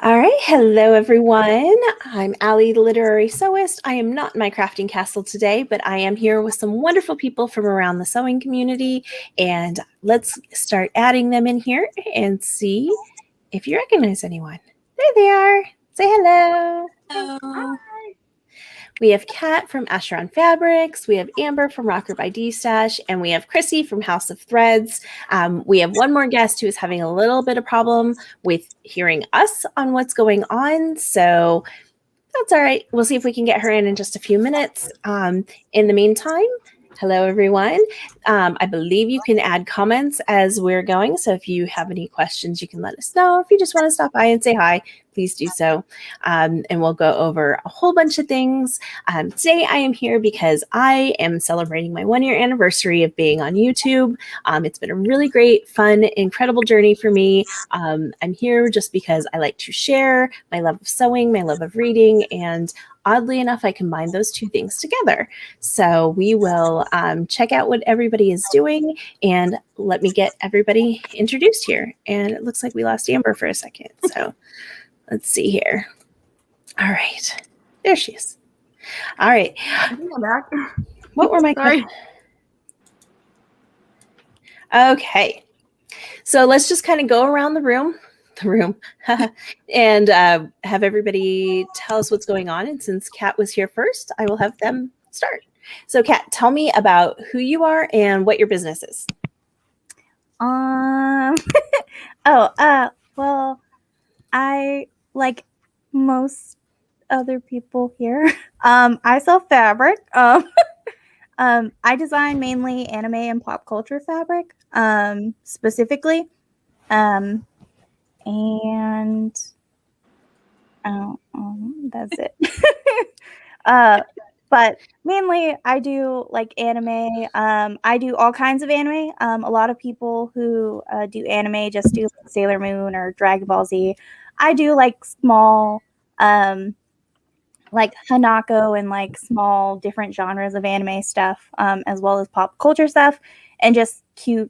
All right. Hello, everyone. I'm Allie, the literary sewist. I am not in my crafting castle today, but I am here with some wonderful people from around the sewing community. And let's start adding them in here and see if you recognize anyone. There they are. Say hello. Hello. We have Kat from Acheron Fabrics, we have Amber from Rockerbye Destash, and we have Chrissy from House of Threads. We have one more guest who is having a little bit of problem with hearing us on what's going on, so that's all right. We'll see if we can get her in just a few minutes. In the meantime, hello, everyone. I believe you can add comments as we're going. So if you have any questions, you can let us know. Or if you just want to stop by and say hi, please do so. And we'll go over a whole bunch of things. Today, I am here because I am celebrating my 1-year anniversary of being on YouTube. It's been a really great, fun, incredible journey for me. I'm here just because I like to share my love of sewing, my love of reading, and oddly enough, I combine those two things together. So we will check out what everybody is doing and let me get everybody introduced here. And it looks like we lost Amber for a second. So let's see here. All right. There she is. All right. I'm back. What were my Sorry. Okay. So let's just kind of go around the room and have everybody tell us what's going on. And since Kat was here first, I will have them start. So Kat, tell me about who you are and what your business is. Well, I, like most other people here, I sell fabric. I design mainly anime and pop culture fabric, specifically. And that's it. But mainly I do like anime. I do all kinds of anime. A lot of people who do anime just do like Sailor Moon or Dragon Ball Z. I do like small, like Hanako and like small different genres of anime stuff, as well as pop culture stuff and just cute,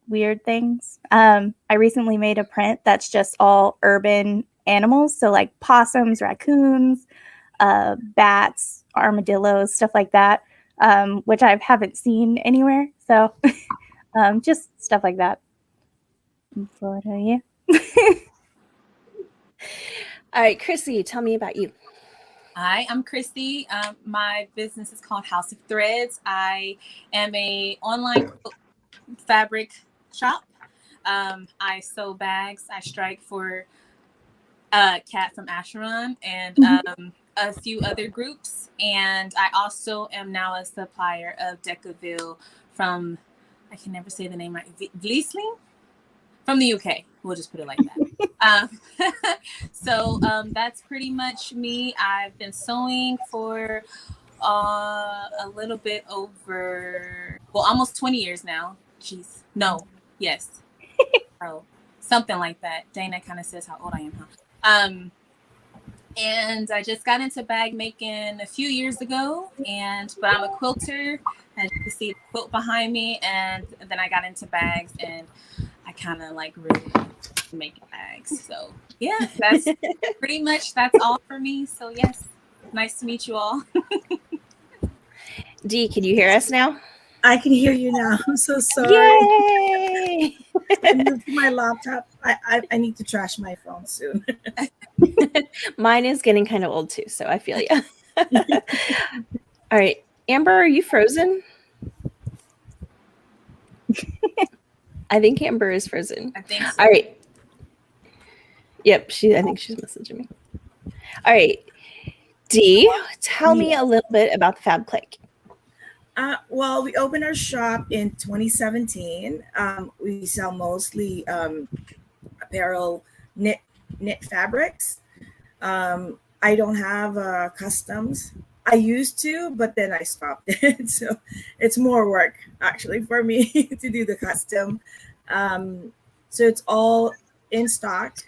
weird things. I recently made a print that's just all urban animals. So like possums, raccoons, bats, armadillos, stuff like that, which I haven't seen anywhere. So just stuff like that. So, yeah. All right, Chrissy, tell me about you. Hi, I'm Chrissy. My business is called House of Threads. I am a online fabric shop. I sew bags. I strike for Kat from Acheron and a few other groups. And I also am now a supplier of Decaville from, I can never say the name right, Vliesling? From the UK. We'll just put it like that. So that's pretty much me. I've been sewing for a little bit over, well, almost 20 years now. Jeez. No. Yes. Oh, something like that. Dana kind of says how old I am, huh? And I just got into bag making a few years ago, but I'm a quilter. As you can see, the quilt behind me, and then I got into bags, and I kind of like really making bags. So yeah, that's pretty much that's all for me. So yes, nice to meet you all. Dhee, can you hear us now? I can hear you now. I'm so sorry. Yay! I moved to my laptop. I need to trash my phone soon. Mine is getting kind of old too, so I feel you. All right, Amber, are you frozen? I think Amber is frozen. I think so. All right. Yep, I think she's messaging me. All right, Dhee, tell me a little bit about the Fab Clique. Well, we opened our shop in 2017. We sell mostly apparel, knit fabrics. I don't have customs. I used to, but then I stopped it. So it's more work actually for me to do the custom. So it's all in stock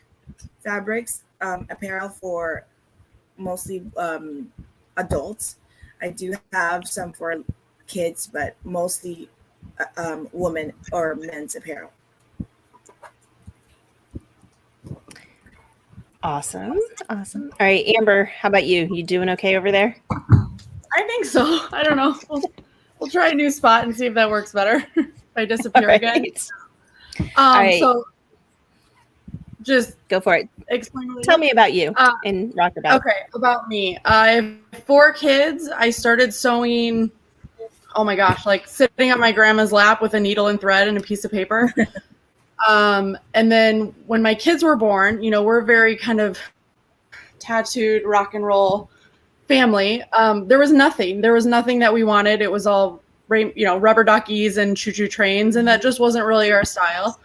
fabrics, apparel for mostly adults. I do have some for kids, but mostly women or men's apparel. Awesome. Awesome. All right, Amber, how about you? You doing okay over there? I think so. I don't know. We'll try a new spot and see if that works better. If I disappear again. All right. So just Go for it. explain. Tell me about you in Rockerbye. Okay, about me. I have 4 kids. I started sewing, oh my gosh, like sitting on my grandma's lap with a needle and thread and a piece of paper. And then when my kids were born, we're a very kind of tattooed rock and roll family. There was nothing that we wanted. It was all, rubber duckies and choo-choo trains, and that just wasn't really our style.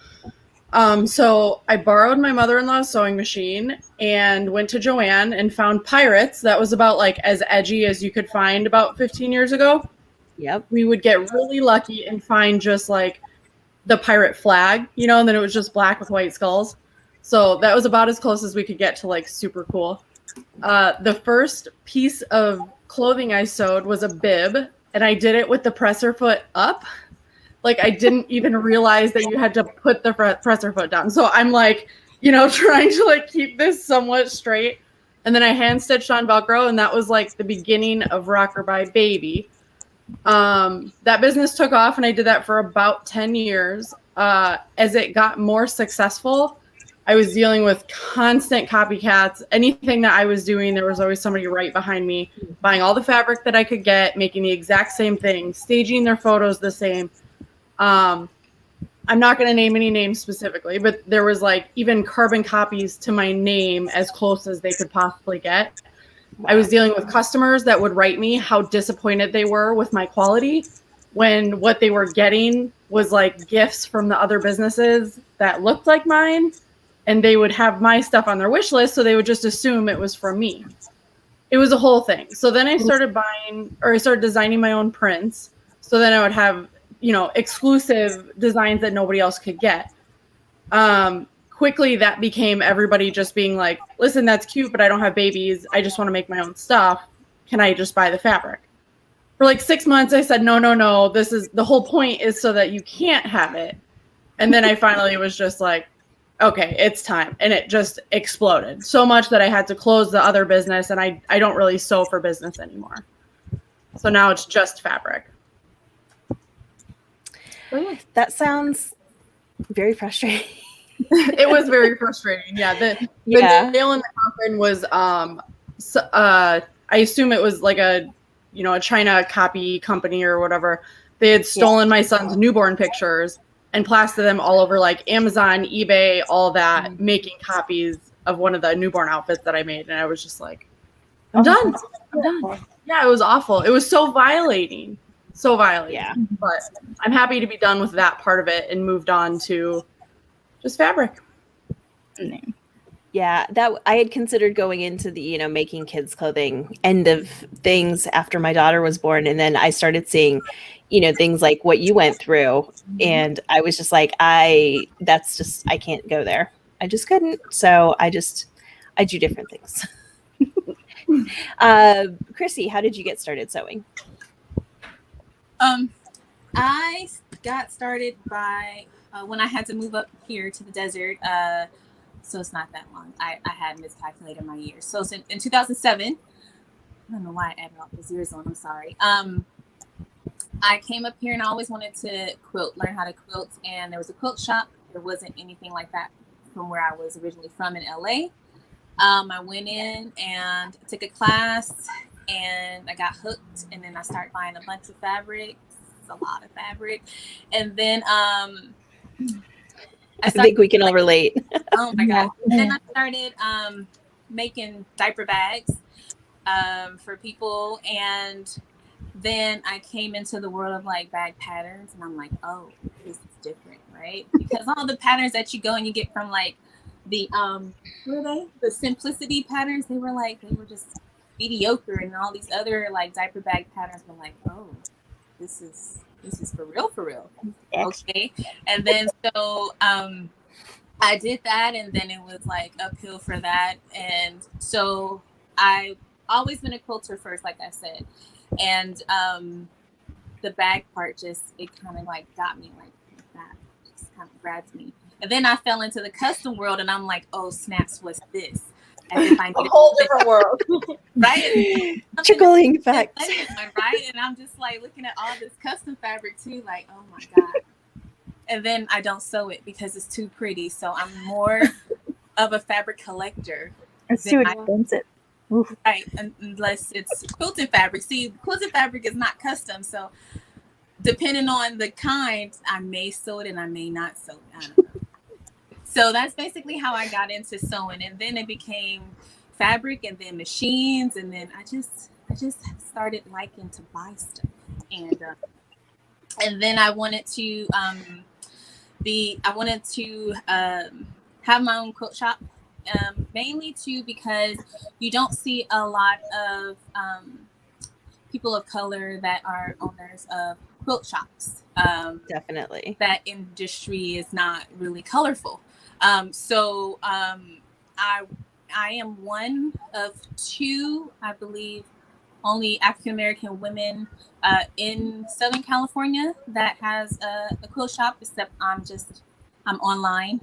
So I borrowed my mother-in-law's sewing machine and went to Joann and found Pirates. That was about like as edgy as you could find about 15 years ago. Yep. We would get really lucky and find just like the pirate flag, and then it was just black with white skulls. So that was about as close as we could get to like super cool. The first piece of clothing I sewed was a bib, and I did it with the presser foot up. Like I didn't even realize that you had to put the presser foot down. So I'm like, trying to like keep this somewhat straight. And then I hand stitched on Velcro, and that was like the beginning of Rockerbye Baby. That business took off, and I did that for about 10 years. As it got more successful, I was dealing with constant copycats. Anything that I was doing, there was always somebody right behind me, buying all the fabric that I could get, making the exact same thing, staging their photos the same. I'm not going to name any names specifically, but there was like even carbon copies to my name as close as they could possibly get. I was dealing with customers that would write me how disappointed they were with my quality when what they were getting was like gifts from the other businesses that looked like mine, and they would have my stuff on their wish list, so they would just assume it was from me. It was a whole thing. So then I started designing my own prints. So then I would have, exclusive designs that nobody else could get. Quickly that became everybody just being like, listen, that's cute, but I don't have babies. I just want to make my own stuff. Can I just buy the fabric? For like 6 months, I said, no, this is the whole point is so that you can't have it. And then I finally was just like, okay, it's time. And it just exploded so much that I had to close the other business, and I don't really sew for business anymore. So now it's just fabric. That sounds very frustrating. It was very frustrating. Yeah. The nail in the coffin was, I assume it was like a China copy company or whatever. They had stolen my son's newborn pictures and plastered them all over like Amazon, eBay, all that, making copies of one of the newborn outfits that I made. And I was just like, I'm done. Yeah, it was awful. It was so violating. Yeah. But I'm happy to be done with that part of it and moved on to just fabric. Yeah, that I had considered going into the, making kids clothing end of things after my daughter was born. And then I started seeing, things like what you went through. And I was just like, I can't go there. I just couldn't. So I do different things. Chrissy, how did you get started sewing? I got started by when I had to move up here to the desert. So it's not that long. I had miscalculated my years. So in 2007, I don't know why I added all the zeros on. I'm sorry. I came up here and I always wanted to learn how to quilt. And there was a quilt shop. There wasn't anything like that from where I was originally from in LA. I went in and took a class and I got hooked. And then I started buying a bunch of fabrics, a lot of fabric. And then I think we can all relate. Oh my God. And then I started making diaper bags for people. And then I came into the world of like bag patterns and I'm like, oh, this is different, right? Because all the patterns that you go and you get from like the what are they? The simplicity patterns, they were just mediocre, and all these other like diaper bag patterns were like, oh, this is for real. Okay. And then so I did that, and then it was like uphill for that. And so I always been a quilter first, like I said. And the bag part it kind of like got me like that. Just kind of grabbed me. And then I fell into the custom world and I'm like, oh snaps, what's this? as if I A needed whole different world. right. Trickling effect. Right, and I'm just like looking at all this custom fabric too, like, oh my god. And then I don't sew it because it's too pretty. So I'm more of a fabric collector. It's too expensive. Oof. Right, unless it's quilted fabric. See, quilted fabric is not custom, so depending on the kind, I may sew it and I may not sew it. I don't know. So that's basically how I got into sewing, and then it became fabric, and then machines, and then I just started liking to buy stuff, and then I wanted to have my own quilt shop. Mainly too because you don't see a lot of people of color that are owners of quilt shops. Definitely. That industry is not really colorful. So I am one of two, I believe, only African American women in Southern California that has a quilt shop. Except I'm online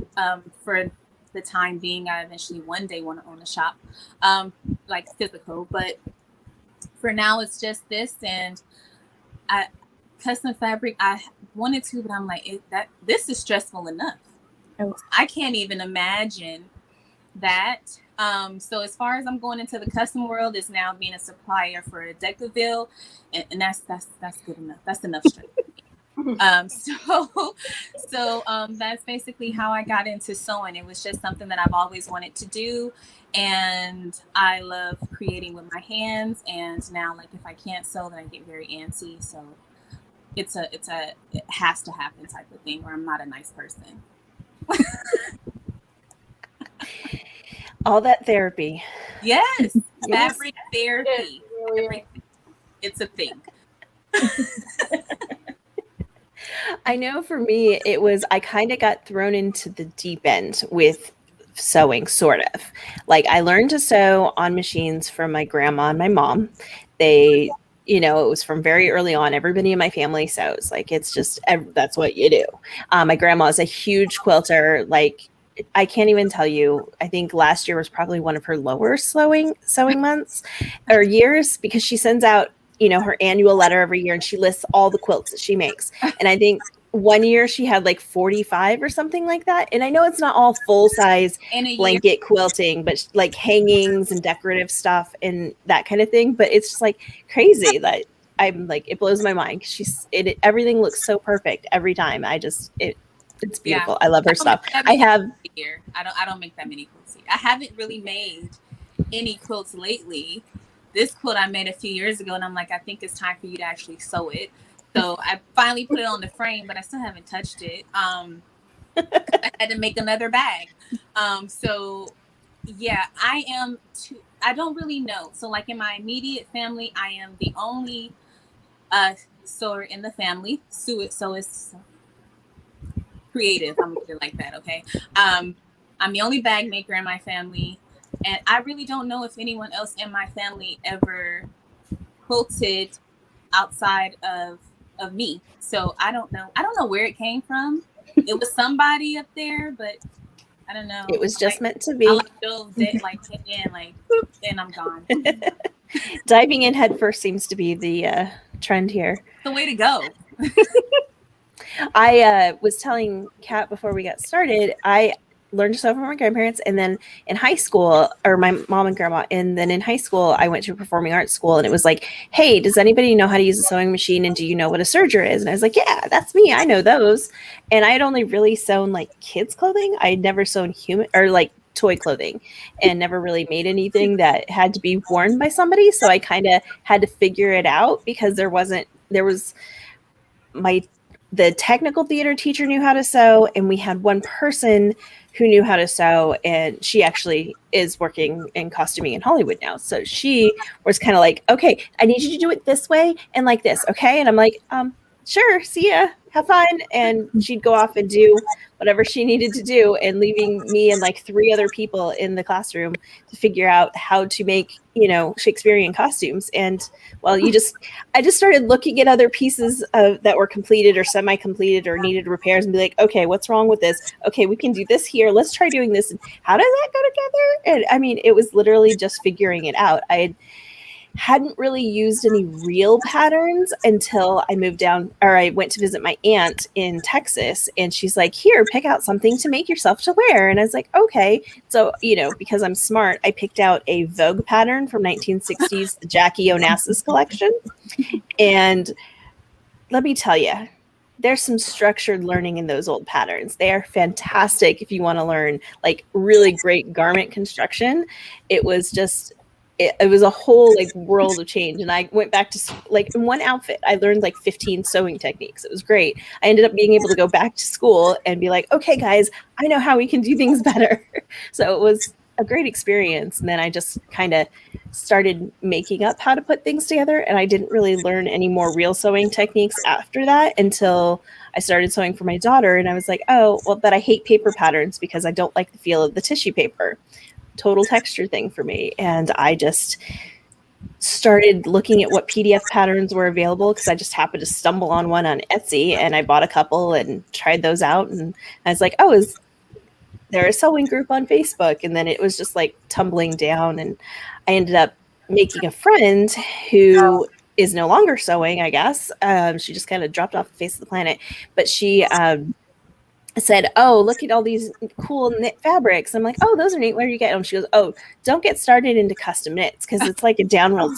for the time being. I eventually one day want to own a shop, like physical, but for now it's just this. And custom fabric, I wanted to, but I'm like, this is stressful enough. Oh. I can't even imagine that. So as far as I'm going into the custom world, is now being a supplier for a Decaville, and that's good enough. That's enough stress. So that's basically how I got into sewing. It was just something that I've always wanted to do, and I love creating with my hands. And now, like, if I can't sew, then I get very antsy. So it has to happen type of thing where I'm not a nice person. All that therapy. Yes, Yes. fabric therapy. It's a thing. I know for me, it was, I kind of got thrown into the deep end with sewing, sort of. Like, I learned to sew on machines from my grandma and my mom. They, it was from very early on. Everybody in my family sews. Like, it's just, that's what you do. My grandma is a huge quilter. Like, I can't even tell you. I think last year was probably one of her lower sewing months or years, because she sends out, her annual letter every year, and she lists all the quilts that she makes. And I think one year she had like 45 or something like that. And I know it's not all full size blanket quilting, but like hangings and decorative stuff and that kind of thing. But it's just like crazy that I'm like, it blows my mind. Everything looks so perfect every time. It's beautiful. Yeah. I love her stuff. I don't make that many quilts. I haven't really made any quilts lately. This quilt I made a few years ago, and I'm like, I think it's time for you to actually sew it. So I finally put it on the frame, but I still haven't touched it. I had to make another bag. So yeah, I don't really know. So like in my immediate family, I am the only sewer in the family. Sewists, creative. I'm gonna put it like that. Okay. I'm the only bag maker in my family. And I really don't know if anyone else in my family ever quilted outside of me. So I don't know. I don't know where it came from. It was somebody up there, but I don't know. It was just meant to be. I then I'm gone. Diving in head first seems to be the trend here. The way to go. I was telling Kat before we got started, I learned to sew from my grandparents, and then in high school, or my mom and grandma, and then in high school I went to a performing arts school, and it was like, hey, does anybody know how to use a sewing machine, and do you know what a serger is? And I was like, yeah, that's me, I know those. And I had only really sewn like kids clothing. I had never sewn human or like toy clothing, and never really made anything that had to be worn by somebody. So I kind of had to figure it out, because the technical theater teacher knew how to sew, and we had one person who knew how to sew, and she actually is working in costuming in Hollywood now. So she was kind of like, okay, I need you to do it this way and like this, okay? And I'm like, sure, see ya, have fun. And she'd go off and do whatever she needed to do, and leaving me and like 3 other people in the classroom to figure out how to make, Shakespearean costumes. And well, I just started looking at other pieces that were completed or semi-completed or needed repairs and be like, okay, what's wrong with this? Okay, we can do this here. Let's try doing this. And how does that go together? And I mean, it was literally just figuring it out. I hadn't really used any real patterns until I I went to visit my aunt in Texas, and she's like, here, pick out something to make yourself to wear. And I was like, okay. So, because I'm smart, I picked out a Vogue pattern from 1960s, the Jackie Onassis collection. And let me tell you, there's some structured learning in those old patterns. They are fantastic if you want to learn like really great garment construction. It was just it was a whole like world of change. And I went back to like in one outfit, I learned like 15 sewing techniques. It was great. I ended up being able to go back to school and be like, okay, guys, I know how we can do things better. So it was a great experience. And then I just kind of started making up how to put things together. And I didn't really learn any more real sewing techniques after that until I started sewing for my daughter. And I was like, oh, well, but I hate paper patterns because I don't like the feel of the tissue paper. Total texture thing for me. And I just started looking at what PDF patterns were available because I just happened to stumble on one on Etsy, and I bought a couple and tried those out. And I was like, oh, is there a sewing group on Facebook? And then it was just like tumbling down, and I ended up making a friend who is no longer sewing, I guess. She just kind of dropped off the face of the planet, but she said, oh, look at all these cool knit fabrics. I'm like, oh, those are neat. Where do you get them? She goes, oh, don't get started into custom knits because it's like a downward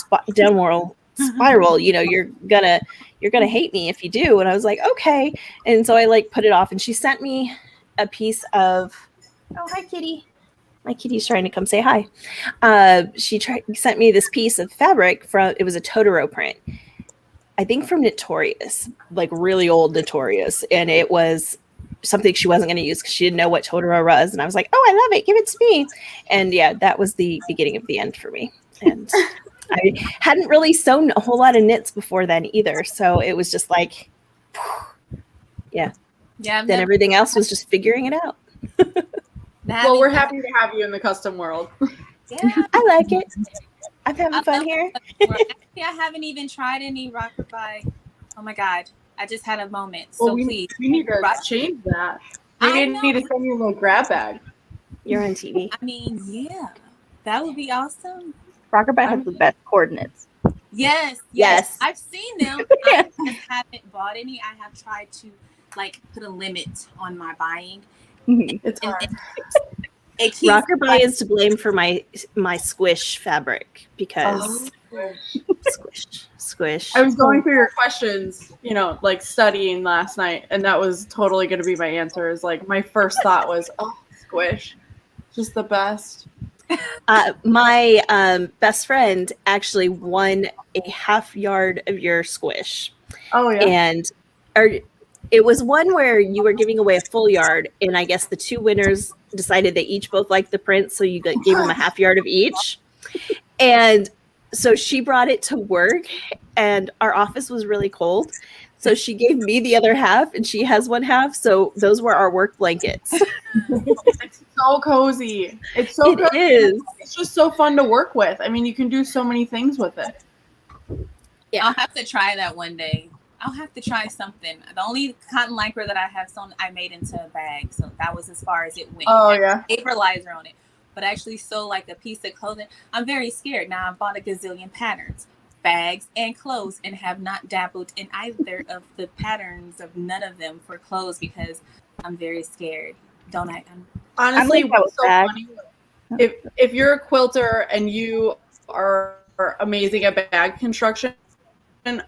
spiral. You're gonna hate me if you do. And I was like, okay. And so I like put it off, and she sent me a piece of, oh, hi, kitty. My kitty's trying to come say hi. She sent me this piece of fabric it was a Totoro print, I think from Notorious, like really old Notorious. And it was something she wasn't going to use because she didn't know what Totoro was. And I was like, oh, I love it. Give it to me. And yeah, that was the beginning of the end for me. And I hadn't really sewn a whole lot of knits before then either. So it was just like, yeah. Yeah. Then everything else was just figuring it out. Well, we're happy to have you in the custom world. Yeah. I like it. I'm having fun here. Actually, I haven't even tried any Rockerbye. Oh my God. I just had a moment. So please. We need to change that. We need to send you a little grab bag. You're on TV. I mean, yeah. That would be awesome. Rockerbye has the best coordinates. Yes. I've seen them. I haven't bought any. I have tried to like put a limit on my buying. It's hard. Rockerbye is to blame for my squish fabric because squish. I was going through your questions, like studying last night, and that was totally going to be my answer. Is like my first thought was, oh, squish, just the best. My best friend actually won a half yard of your squish. Oh yeah, and it was one where you were giving away a full yard, and I guess the 2 winners decided they each both liked the print, so you gave them a half yard of each. And so she brought it to work, and our office was really cold, so she gave me the other half, and she has one half. So those were our work blankets. It's so cozy. It's so It is. It's just so fun to work with. I mean, you can do so many things with it. Yeah, I'll have to try that one day. I'll have to try something. The only cotton lycra that I have sewn, I made into a bag. So that was as far as it went. Oh, yeah. Paper lizer on it. But actually sew like a piece of clothing, I'm very scared. Now, I bought a gazillion patterns, bags, and clothes, and have not dabbled in either of the patterns of none of them for clothes because I'm very scared. Don't I? Honestly, what's so funny, if you're a quilter and you are amazing at bag construction,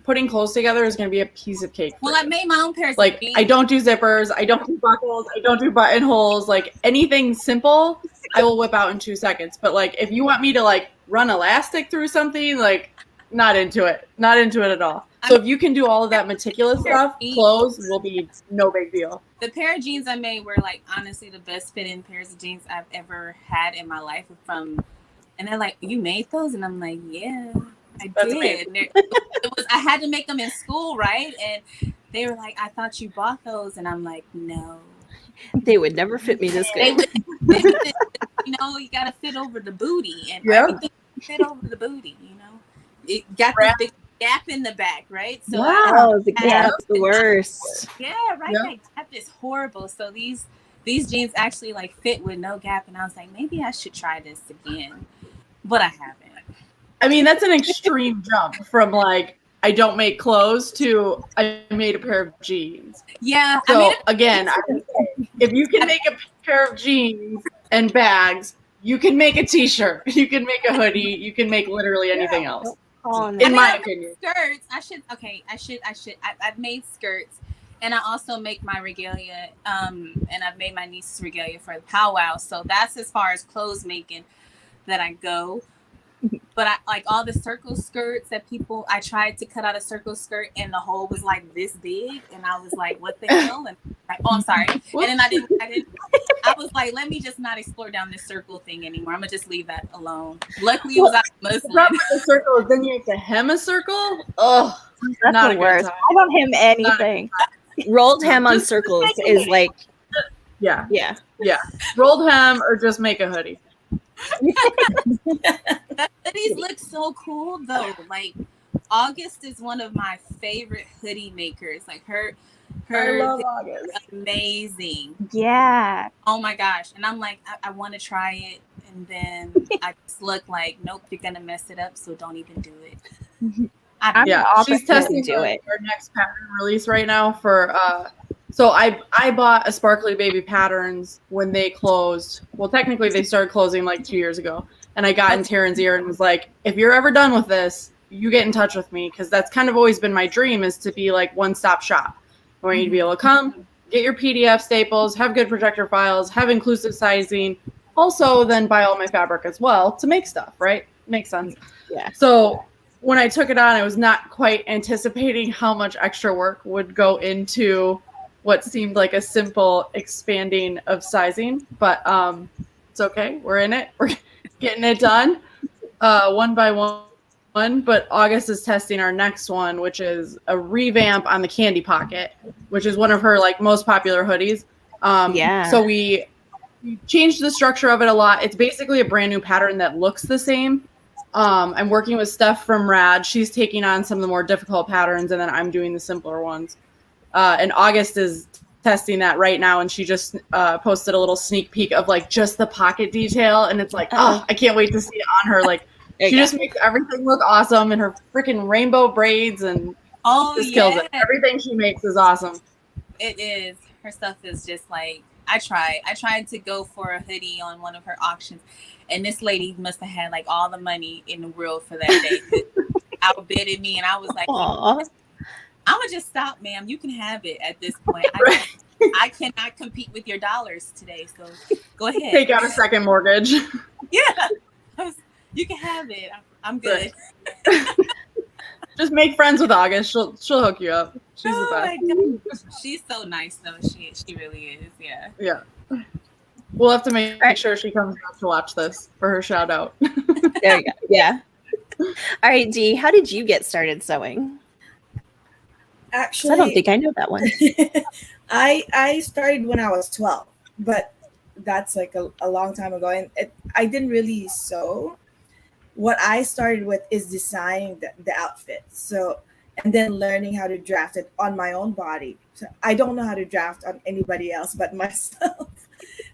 putting clothes together is going to be a piece of cake. Well, I made my own pairs. Like, I don't do zippers. I don't do buckles. I don't do buttonholes. Like, anything simple, I will whip out in 2 seconds. But, like, if you want me to, like, run elastic through something, like, not into it. Not into it at all. So if you can do all of that meticulous stuff, clothes will be no big deal. The pair of jeans I made were, like, honestly the best fitting pairs of jeans I've ever had in my life. And they're like, you made those? And I'm like, yeah. I That's did. amazing. It was, I had to make them in school, right? And they were like, I thought you bought those. And I'm like, no. They would never fit me this They good. would fit me, you know, you got to fit over the booty. And Yeah. everything fit over the booty, you know. It got this big gap in the back, right? So Yeah. Oh, the gap's the worst. yeah, right. Yeah. That gap is horrible. So these jeans actually like fit with no gap. And I was like, maybe I should try this again. But I haven't. I mean, that's an extreme jump from like I don't make clothes to I made a pair of jeans. Yeah. So I mean, again, if you can make a pair of jeans and bags, you can make a t-shirt, you can make a hoodie, you can make literally anything else. Oh, no. In my I've opinion. made skirts. I've made skirts, and I also make my regalia. And I've made my niece's regalia for the powwow. So that's as far as clothes making that I go. But I like all the circle skirts that people. I tried to cut out a circle skirt, and the hole was like this big, and I was like, "What the hell?" And like, oh, I'm sorry. And then I didn't. I was like, "Let me just not explore down this circle thing anymore. I'm gonna just leave that alone." Luckily, it was out of The problem muslin. with the circle is then you have to hem a circle. Oh, That's not a the good worst. time. I don't hem anything. Rolled hem on Just circles make a is hoodie. like, Yeah, yeah. rolled hem or just make a hoodie. The hoodies look so cool though. Like August is one of my favorite hoodie makers. Like her August. is amazing. Yeah. Oh my gosh. And I'm like, I want to try it. And then I just look like, nope, you're gonna mess it up, so don't even do it. I'm Yeah, the she's opposite. testing Do it. our next pattern release right now for so I bought a Sparkly Baby Patterns when they closed. Well, technically they started closing like 2 years ago. And I got in Taryn's ear and was like, if you're ever done with this, you get in touch with me, because that's kind of always been my dream, is to be like one-stop shop. I want you to be able to come, get your PDF staples, have good projector files, have inclusive sizing, also then buy all my fabric as well to make stuff, right? Makes sense. Yeah. So when I took it on, I was not quite anticipating how much extra work would go into what seemed like a simple expanding of sizing, but it's okay. We're in it. We're getting it done one by one. But August is testing our next one, which is a revamp on the Candy Pocket, which is one of her like most popular hoodies. Yeah. So we changed the structure of it a lot. It's basically a brand new pattern that looks the same. I'm working with Steph from Rad. She's taking on some of the more difficult patterns, and then I'm doing the simpler ones. And August is testing that right now, and she just posted a little sneak peek of like just the pocket detail, and it's like, oh, I can't wait to see it on her. Like she just makes everything look awesome, and her freaking rainbow braids, and just kills it. Everything she makes is awesome. It is. Her stuff is just like, I tried to go for a hoodie on one of her auctions, and this lady must have had like all the money in the world for that day. Outbidded me, and I was like, Aw. I'm gonna just stop, ma'am. You can have it at this point. I cannot compete with your dollars today, so go ahead. Take out a second mortgage. Yeah, you can have it. I'm good. Just make friends with August. She'll hook you up. She's the My best. God. She's so nice though. She really is. Yeah. Yeah. We'll have to make sure she comes out to watch this for her shout out. There we go. Yeah. All right, Dhee, how did you get started sewing? 'Cause Actually, I don't think I know that one. I started when I was 12, but that's like a long time ago, and I didn't really sew. What I started with is designing the outfit. So, and then learning how to draft it on my own body. So I don't know how to draft on anybody else but myself.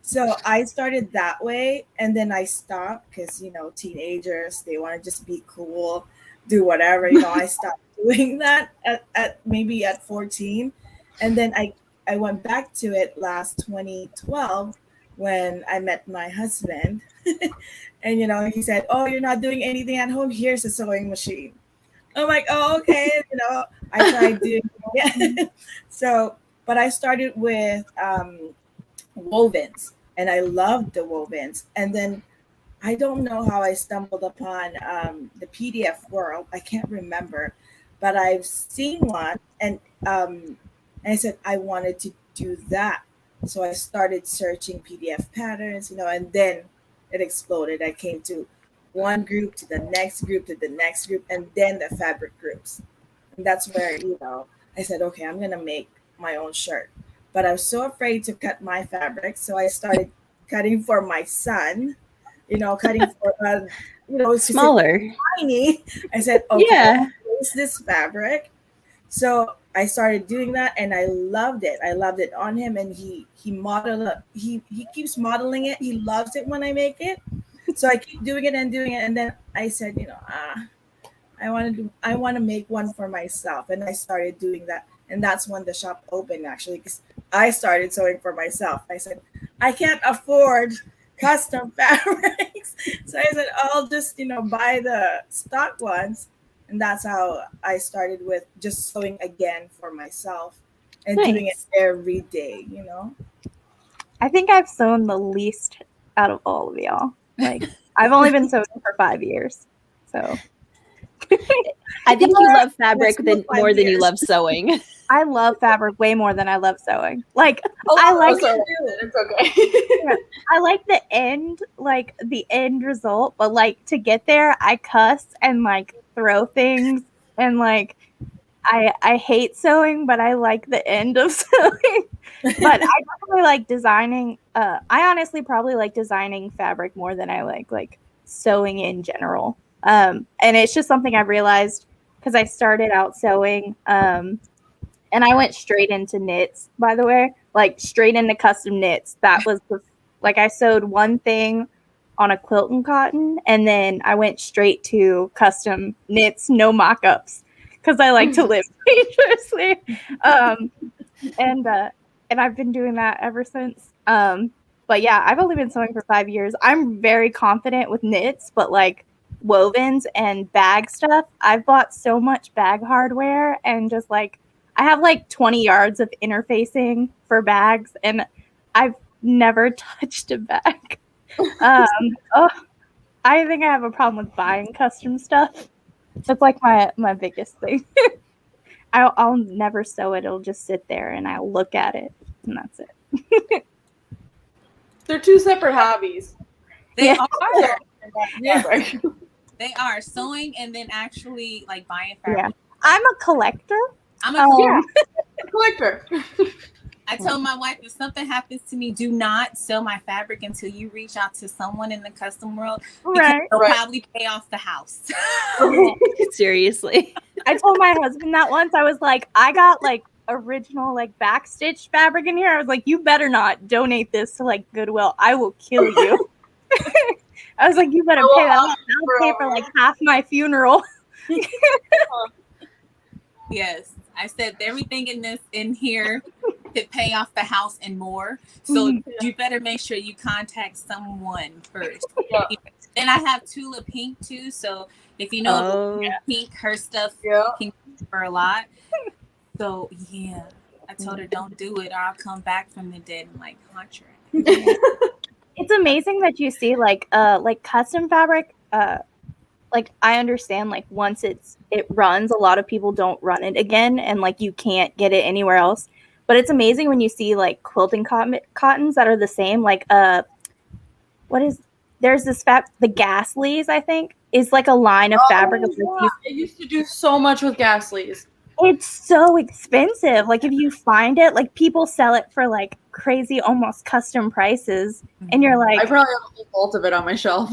So I started that way, and then I stopped because, teenagers, they want to just be cool, do whatever. I stopped doing that at maybe at 14. And then I went back to it last 2012 when I met my husband. And, he said, "Oh, you're not doing anything at home. Here's a sewing machine." I'm like, "Oh, okay." I tried doing it. So, but I started with wovens, and I loved the wovens. And then I don't know how I stumbled upon the PDF world. I can't remember, but I've seen one, and I said I wanted to do that. So I started searching PDF patterns, and then it exploded. I came to one group to the next group to the next group, and then the fabric groups. And that's where, I said, okay, I'm going to make my own shirt. But I was so afraid to cut my fabric. So I started cutting for my son, cutting for, Smaller. tiny. I said, okay, Yeah. use this fabric. So I started doing that, and I loved it. I loved it on him, and he modeled. He keeps modeling it. He loves it when I make it. So I keep doing it, and then I said, I want to make one for myself, and I started doing that, and that's when the shop opened, actually, because I started sewing for myself. I said, I can't afford custom fabrics, so I said, I'll just buy the stock ones. And that's how I started with just sewing again for myself and doing it every day, I think I've sewn the least out of all of y'all. Like, I've only been sewing for 5 years. So I think you love fabric more than you love sewing. I love fabric way more than I love sewing. Like, It's okay. I like the end result, but like to get there, I cuss and like throw things, and like I hate sewing, but I like the end of sewing. But I definitely like designing. I honestly probably like designing fabric more than I like sewing in general. And it's just something I've realized because I started out sewing, and I went straight into knits, by the way, like straight into custom knits. That was I sewed one thing on a quilt and cotton, and then I went straight to custom knits, no mock-ups, because I like to live dangerously. And I've been doing that ever since. But yeah, I've only been sewing for 5 years. I'm very confident with knits, but like wovens and bag stuff, I've bought so much bag hardware, and just like I have like 20 yards of interfacing for bags, and I've never touched a bag. I think I have a problem with buying custom stuff. That's like my biggest thing. I'll never sew it. It'll just sit there, and I'll look at it, and that's it. They're two separate hobbies. They Yeah. are. Yeah. They are sewing and then actually like buying fabric. Yeah. I'm a collector. I'm a Collector. I told my wife, if something happens to me, do not sell my fabric until you reach out to someone in the custom world. Because Right. they'll Right. probably pay off the house. Seriously. I told my husband that once. I was like, I got like original like backstitch fabric in here. I was like, you better not donate this to like Goodwill. I will kill you. I was like, you better pay that. I'll pay for like half my funeral. Yes. I said everything in here could pay off the house and more. So you better make sure you contact someone first. Yeah. And I have Tula Pink too. So if you know Pink, her stuff can go for a lot. So yeah, I told her don't do it, or I'll come back from the dead and like haunt her. It's amazing that you see like custom fabric. Like I understand like once it runs, a lot of people don't run it again, and like you can't get it anywhere else. But it's amazing when you see like quilting cottons that are the same. Like there's this the Gasleys, I think, is like a line of fabric. I used to do so much with Gasleys. It's so expensive. Like if you find it, like people sell it for like crazy, almost custom prices, and you're like, I probably have a whole vault of it on my shelf.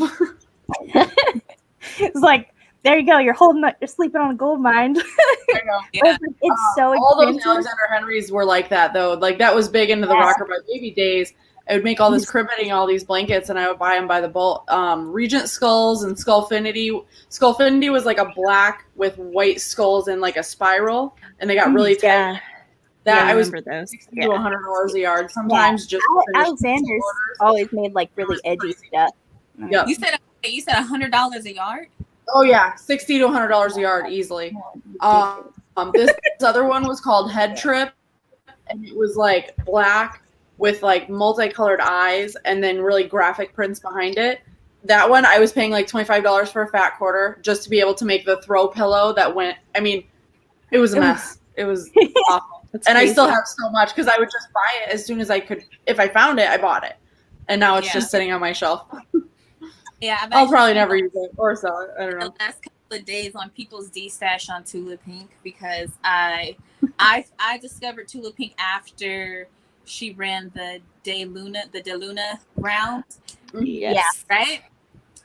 it's like, there you go. You're sleeping on a gold mine. I know. Yeah. It's so all those expensive. Alexander Henrys were like that though. Like that was big into the Rockerbye baby days. I would make all this crib-knitting, all these blankets, and I would buy them by the bolt. Regent skulls and Skullfinity. Skullfinity was like a black with white skulls in like a spiral, and they got really tight. Yeah. That I I was remember those. $60 to $100 a yard. Sometimes just to finish Alexander's orders. always made like really edgy stuff. Yep. You said $100 a yard? Oh yeah, $60 to $100 a yard easily. This other one was called Head Trip, and it was like black with like multicolored eyes and then really graphic prints behind it. That one I was paying like $25 for a fat quarter just to be able to make the throw pillow that went. I mean, it was a mess. It was awful. And I still have so much because I would just buy it as soon as I could. If I found it, I bought it, and now it's just sitting on my shelf. Yeah, I've I'll actually probably seen never the use it or sell it. I don't know. last couple of days on people's Destash on Tula Pink because I discovered Tula Pink after she ran the De Luna round, Yes. right?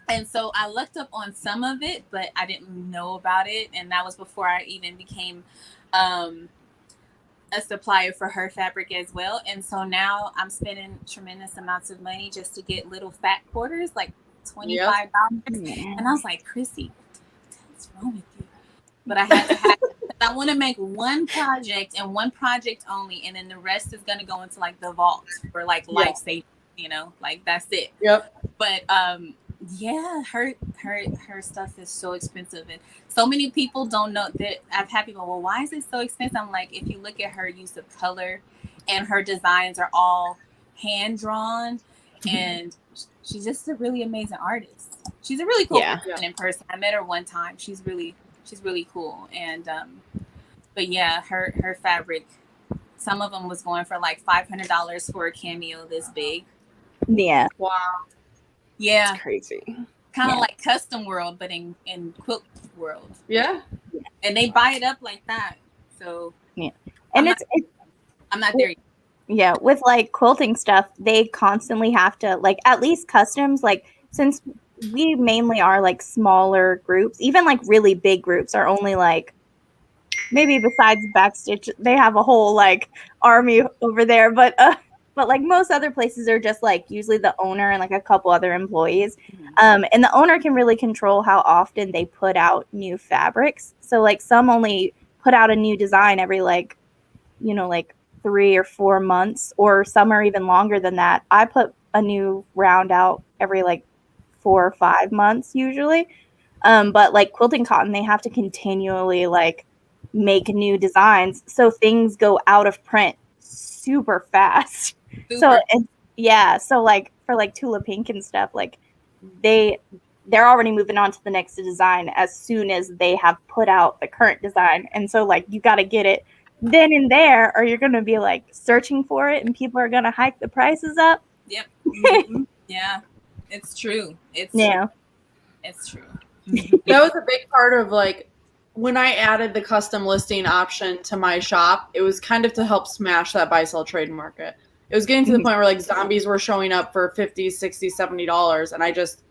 And so I looked up on some of it, but I didn't know about it, and that was before I even became a supplier for her fabric as well. And so now I'm spending tremendous amounts of money just to get little fat quarters, like $25. And I was like, Chrissy, what's wrong with you? But I had to have I want to make one project and one project only, and then the rest is going to go into like the vault for like life safety, you know, like that's it. Yep. But yeah, her stuff is so expensive, and so many people don't know that. I've had people, well, why is it so expensive? I'm like, if you look at her use of color, and her designs are all hand drawn, and she's just a really amazing artist. She's a really cool person in person. I met her one time. She's really cool, and but yeah, her fabric, some of them was going for like $500 for a cameo this big. Yeah. Wow. Yeah. It's crazy. Kind of like custom world, but in quilt world. Yeah. And they buy it up like that. So and I'm not there yet. Yeah, with like quilting stuff, they constantly have to like at least customs, like since we mainly are like smaller groups, even like really big groups are only like maybe besides Backstitch, they have a whole like army over there, but like most other places are just like usually the owner and like a couple other employees. And the owner can really control how often they put out new fabrics. So like some only put out a new design every like, you know, like 3 or 4 months, or some are even longer than that. I put a new round out every like 4 or 5 months usually. But like quilting cotton, they have to continually like make new designs. So things go out of print super fast. So like for like Tula Pink and stuff, like they're already moving on to the next design as soon as they have put out the current design. And so like you got to get it then and there, or you're going to be like searching for it and people are going to hike the prices up. Yep. Yeah, it's true. It's true. That was a big part of like when I added the custom listing option to my shop. It was kind of to help smash that buy sell trade market. It was getting to the point where like zombies were showing up for $50, $60, $70, and I just,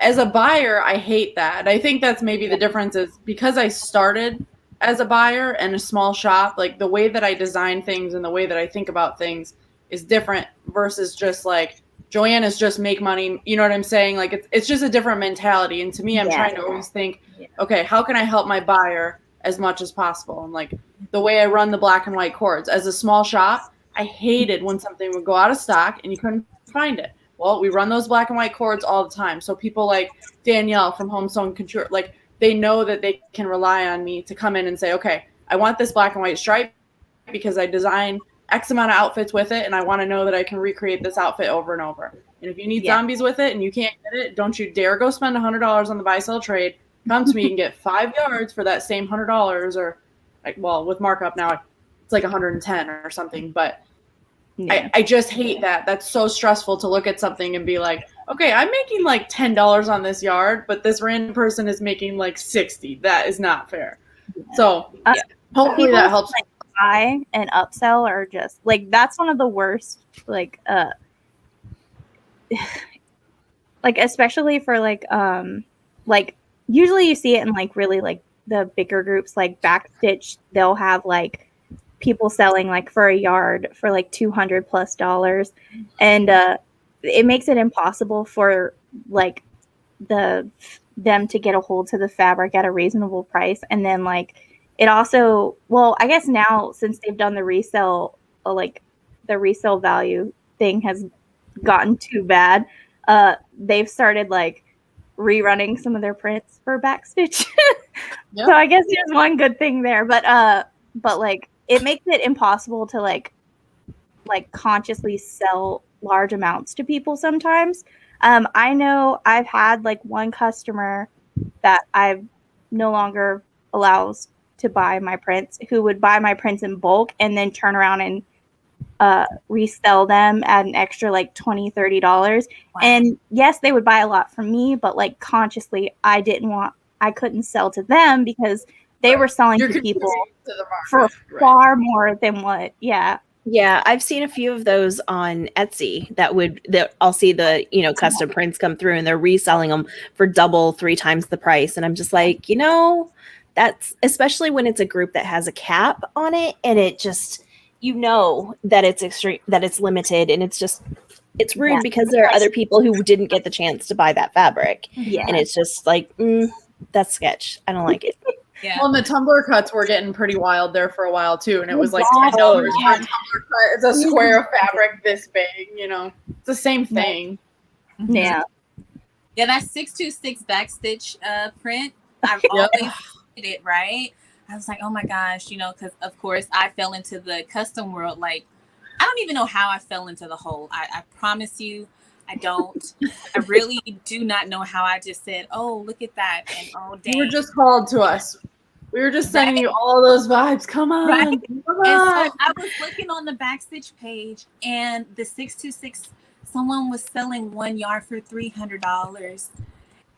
as a buyer, I hate that. And I think that's maybe the difference is because I started as a buyer and a small shop, like the way that I design things and the way that I think about things is different versus just like Joanna's just make money. You know what I'm saying? Like it's just a different mentality. And to me, I'm trying to always think, okay, how can I help my buyer as much as possible? And like the way I run the black and white cords as a small shop, I hated when something would go out of stock and you couldn't find it. Well, we run those black and white cords all the time. So people like Danielle from Home Sewn Couture, like they know that they can rely on me to come in and say, okay, I want this black and white stripe because I design X amount of outfits with it, and I want to know that I can recreate this outfit over and over. And if you need zombies with it and you can't get it, don't you dare go spend $100 on the buy sell trade. Come to me and get 5 yards for that same $100, or like, well, with markup now it's like 110 or something. But I just hate that. That's so stressful to look at something and be like, okay, I'm making like $10 on this yard, but this random person is making like 60. That is not fair. So hopefully that helps. Like, buy and upsell are just like, that's one of the worst, like like especially for like usually you see it in like really like the bigger groups like Backstitch. They'll have like people selling like for a yard for like $200+ and it makes it impossible for like them to get a hold to the fabric at a reasonable price. And then like it also, well, I guess now since they've done the resale, like the resale value thing has gotten too bad, they've started like rerunning some of their prints for Backstitch. So I guess there's one good thing there, but like it makes it impossible to like consciously sell large amounts to people sometimes. I know I've had like one customer that I've no longer allows to buy my prints, who would buy my prints in bulk and then turn around and resell them at an extra like $20-$30. Wow. And yes, they would buy a lot from me, but like consciously I couldn't sell to them because they were selling You're to people contributing to the for market, right. far more than what. Yeah. Yeah, I've seen a few of those on Etsy that I'll see the, custom prints come through and they're reselling them for double, 3 times the price. And I'm just like, that's especially when it's a group that has a cap on it and it just, that it's extreme, that it's limited and it's rude because there are other people who didn't get the chance to buye that fabric. Yeah. And it's just like, that's sketch. I don't like it. Yeah. Well, and the tumbler cuts were getting pretty wild there for a while too, and it was like $10 Oh, for a tumbler cut. It's a square of fabric this big, It's the same thing. Yeah. Yeah, that 626 backstitch print, I've Yep. always did it, right? I was like, oh my gosh, because of course I fell into the custom world. Like, I don't even know how I fell into the hole. I promise you, I don't. I really do not know how I just said, oh, look at that. And oh, dang. You were just called to us. We were just sending you all those vibes. Come on. Right. Come And on. so I was looking on the backstitch page and the 626, someone was selling 1 yard for $300.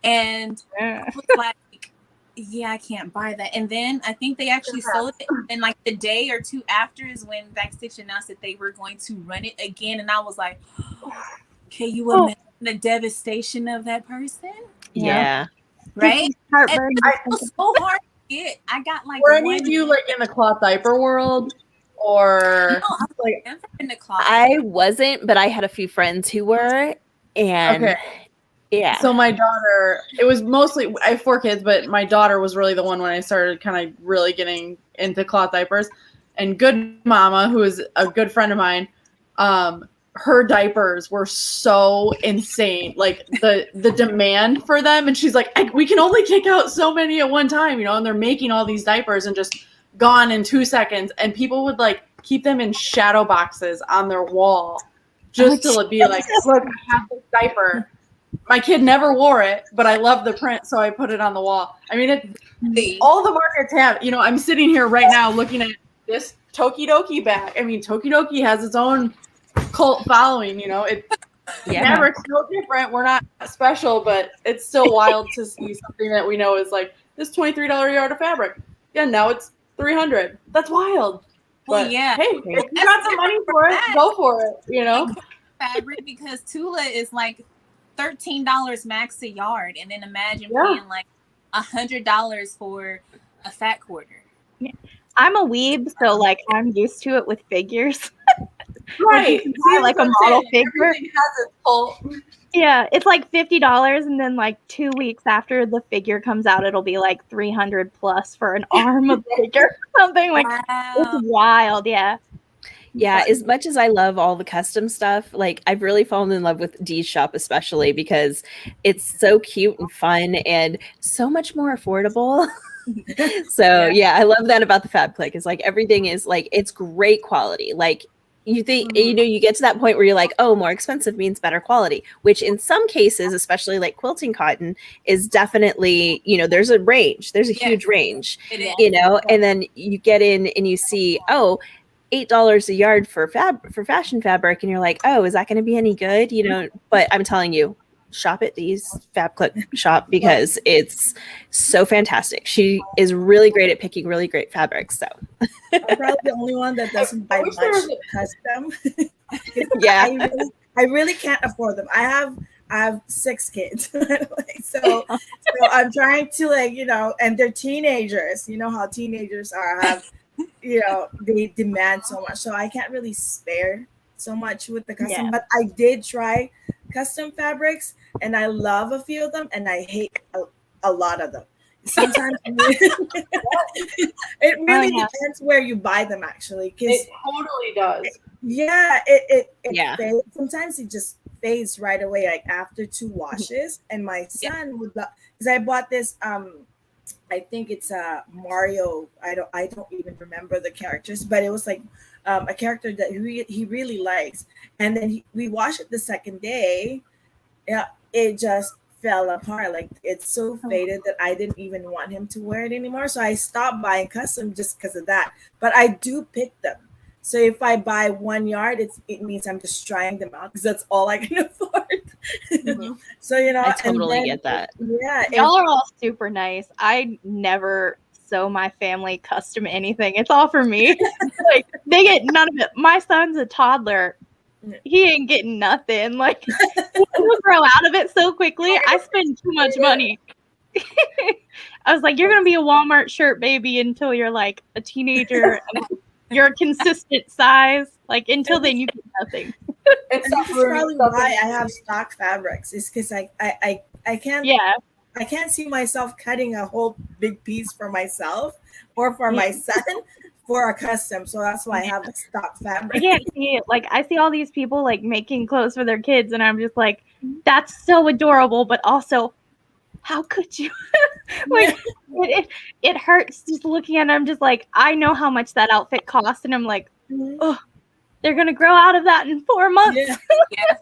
And I was like, yeah, I can't buy that. And then I think they actually sold it. And like the day or two after is when Backstitch announced that they were going to run it again. And I was like, can you imagine the devastation of that person? Yeah. Right? Heartburn. And it was so hard to get. I got like Were any of you like in the cloth diaper world? Or No, I was like never in the closet. I wasn't, but I had a few friends who were. And okay. yeah. So my daughter, it was mostly, I have 4 kids, but my daughter was really the one when I started kind of really getting into cloth diapers. And Good Mama, who is a good friend of mine, her diapers were so insane, like the demand for them. And she's like, we can only kick out so many at one time, and they're making all these diapers and just gone in 2 seconds. And people would like keep them in shadow boxes on their wall just to be like, look, I have this diaper. My kid never wore it, but I love the print, so I put it on the wall. I mean, all the markets have, I'm sitting here right now looking at this Tokidoki bag. I mean, Tokidoki has its own cult following, Fabric's no different. We're not special, but it's still wild to see something that we know is like this $23 yard of fabric. Yeah, now it's $300. That's wild. Well, But, yeah. hey, if you got the money for it, go for it, Fabric, because Tula is like $13 max a yard, and then imagine paying like $100 for a fat quarter. Yeah. I'm a weeb, so like I'm used to it with figures. Right. Like a model figure. Everything has its cult. Yeah, it's like $50, and then like 2 weeks after the figure comes out, it'll be like $300 plus for an arm of the figure, something like it's wild. Yeah. Yeah, as much as I love all the custom stuff, like I've really fallen in love with Dhee's shop, especially because it's so cute and fun and so much more affordable. So yeah, I love that about the Fab Clique. Is like everything is like it's great quality. Like you think you get to that point where you're like, oh, more expensive means better quality, which in some cases, especially like quilting cotton, is definitely, there's a range. There's a huge range, and then you get in and you see, oh, $8 a yard for fashion fabric, and you're like, oh, is that going to be any good? But I'm telling you, shop at Dhee's Fab Clique shop because it's so fantastic. She is really great at picking really great fabrics. So I'm probably the only one that doesn't buy much custom. Yeah, I really can't afford them. I have 6 kids, so I'm trying to and they're teenagers. You know how teenagers are. They demand so much, so I can't really spare so much with the custom. But I did try custom fabrics, and I love a few of them, and I hate a lot of them. Sometimes it really depends where you buy them, actually. It totally does. Yeah, it Yeah. sometimes it just fades right away, like after 2 washes. And my son would love, because I bought this. I think it's Mario. I don't even remember the characters, but it was like a character that he really likes. And then we washed it the second day. Yeah, it just fell apart. Like it's so faded that I didn't even want him to wear it anymore. So I stopped buying custom just because of that. But I do pick them. So if I buy 1 yard, it means I'm just trying them out because that's all I can afford. So I totally get that. Yeah, Y'all are all super nice. I never sew my family custom anything. It's all for me. Like they get none of it. My son's a toddler. He ain't getting nothing. Like he'll grow out of it so quickly. I spend too much money. I was like, you're gonna be a Walmart shirt baby until you're like a teenager and you're a consistent size. Like until then you get nothing. and this is probably why I have stock fabrics. Is because I can't I can't see myself cutting a whole big piece for myself or for my son for a custom. So that's why I have a stock fabric. I can't see it. Like I see all these people like making clothes for their kids, and I'm just like, that's so adorable, but also, how could you? Like it hurts just looking at it. I'm just like, I know how much that outfit cost, and I'm like, oh, they're gonna grow out of that in 4 months. Yeah.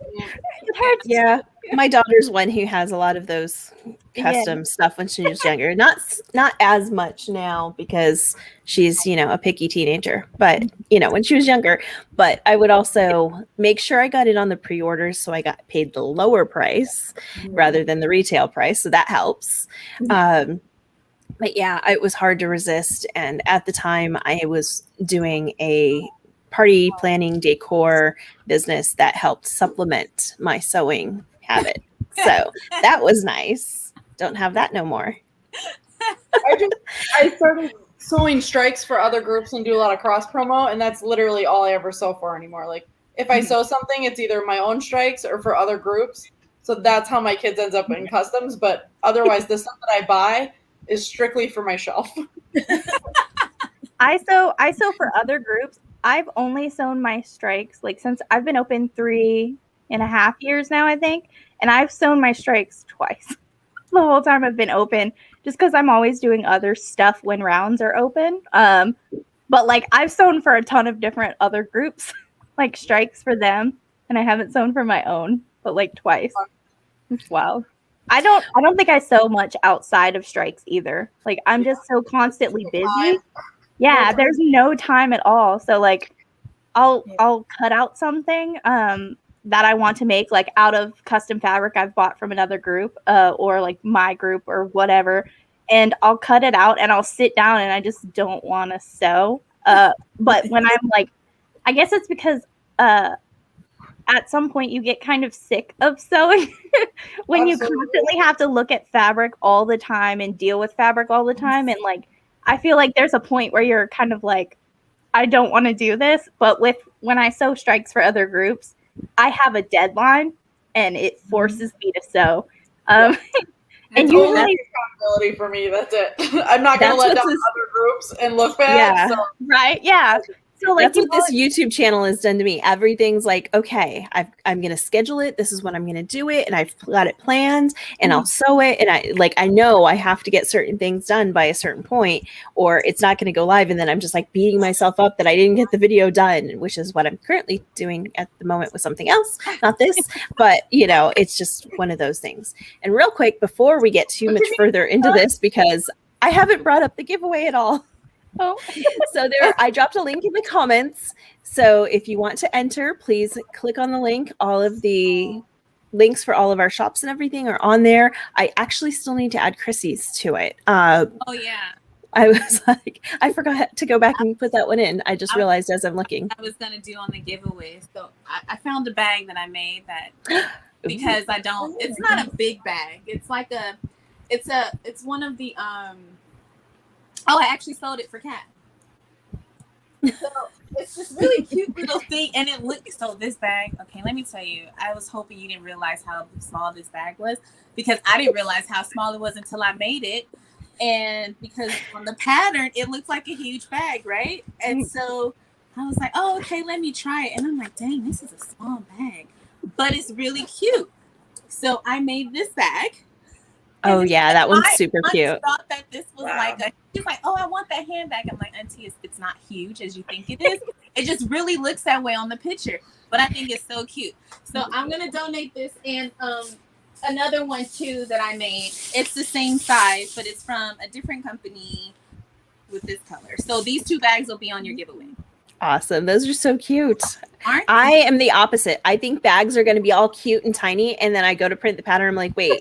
It hurts. Yeah, my daughter's one who has a lot of those custom stuff when she was younger. Not as much now because she's, a picky teenager, but when she was younger. But I would also make sure I got it on the pre-orders, so I got paid the lower price rather than the retail price, so that helps. But yeah, it was hard to resist, and at the time I was doing a party planning decor business that helped supplement my sewing habit. So that was nice. Don't have that no more. I started sewing strikes for other groups and do a lot of cross promo, and that's literally all I ever sew for anymore. Like if I sew something, it's either my own strikes or for other groups. So that's how my kids ends up in customs. But otherwise, the stuff that I buy is strictly for my shelf. I sew for other groups. I've only sewn my strikes like since I've been open 3.5 years now, I think, and I've sewn my strikes twice the whole time I've been open, just because I'm always doing other stuff when rounds are open. But like I've sewn for a ton of different other groups, like strikes for them, and I haven't sewn for my own, but like twice. It's wild. I don't think I sew much outside of strikes either. Like I'm just so constantly busy. Yeah, there's no time at all. So like I'll cut out something that I want to make like out of custom fabric I've bought from another group or like my group or whatever, and I'll cut it out and I'll sit down and I just don't want to sew. But when I'm like, I guess it's because at some point you get kind of sick of sewing when you constantly have to look at fabric all the time and deal with fabric all the time, and like I feel like there's a point where you're kind of like, I don't want to do this. But when I sew strikes for other groups, I have a deadline and it forces me to sew. And usually accountability for me, that's it. I'm not going to let down other groups and look bad. Yeah. So. Right. Yeah. So like that's what this YouTube channel has done to me. Everything's like, okay, I'm going to schedule it. This is when I'm going to do it. And I've got it planned and I'll sew it. And I know I have to get certain things done by a certain point or it's not going to go live. And then I'm just like beating myself up that I didn't get the video done, which is what I'm currently doing at the moment with something else, not this, but it's just one of those things. And real quick, before we get too much further into this, because I haven't brought up the giveaway at all. Oh. So I dropped a link in the comments. So if you want to enter, please click on the link. All of the links for all of our shops and everything are on there. I actually still need to add Chrissy's to it. Oh yeah. I was like, I forgot to go back and put that one in. I just realized as I'm looking. I was gonna do on the giveaway. So I found a bag that I made that because it's not a big bag. It's like it's one of the oh, I actually sold it for Kat. So it's just really cute little thing, and it looks so. This bag, okay, let me tell you. I was hoping you didn't realize how small this bag was because I didn't realize how small it was until I made it, and because on the pattern it looks like a huge bag, right? And so I was like, oh, okay, let me try it, and I'm like, dang, this is a small bag, but it's really cute. So I made this bag. Oh yeah, that one's super cute. I thought that this was she's like, oh, I want that handbag. I'm like, Auntie, it's not huge as you think it is. It just really looks that way on the picture, but I think it's so cute. So I'm gonna donate this and another one too that I made. It's the same size, but it's from a different company with this color. So these two bags will be on your giveaway. Awesome. Those are so cute. Aren't I am the opposite. I think bags are going to be all cute and tiny. And then I go to print the pattern. I'm like, wait,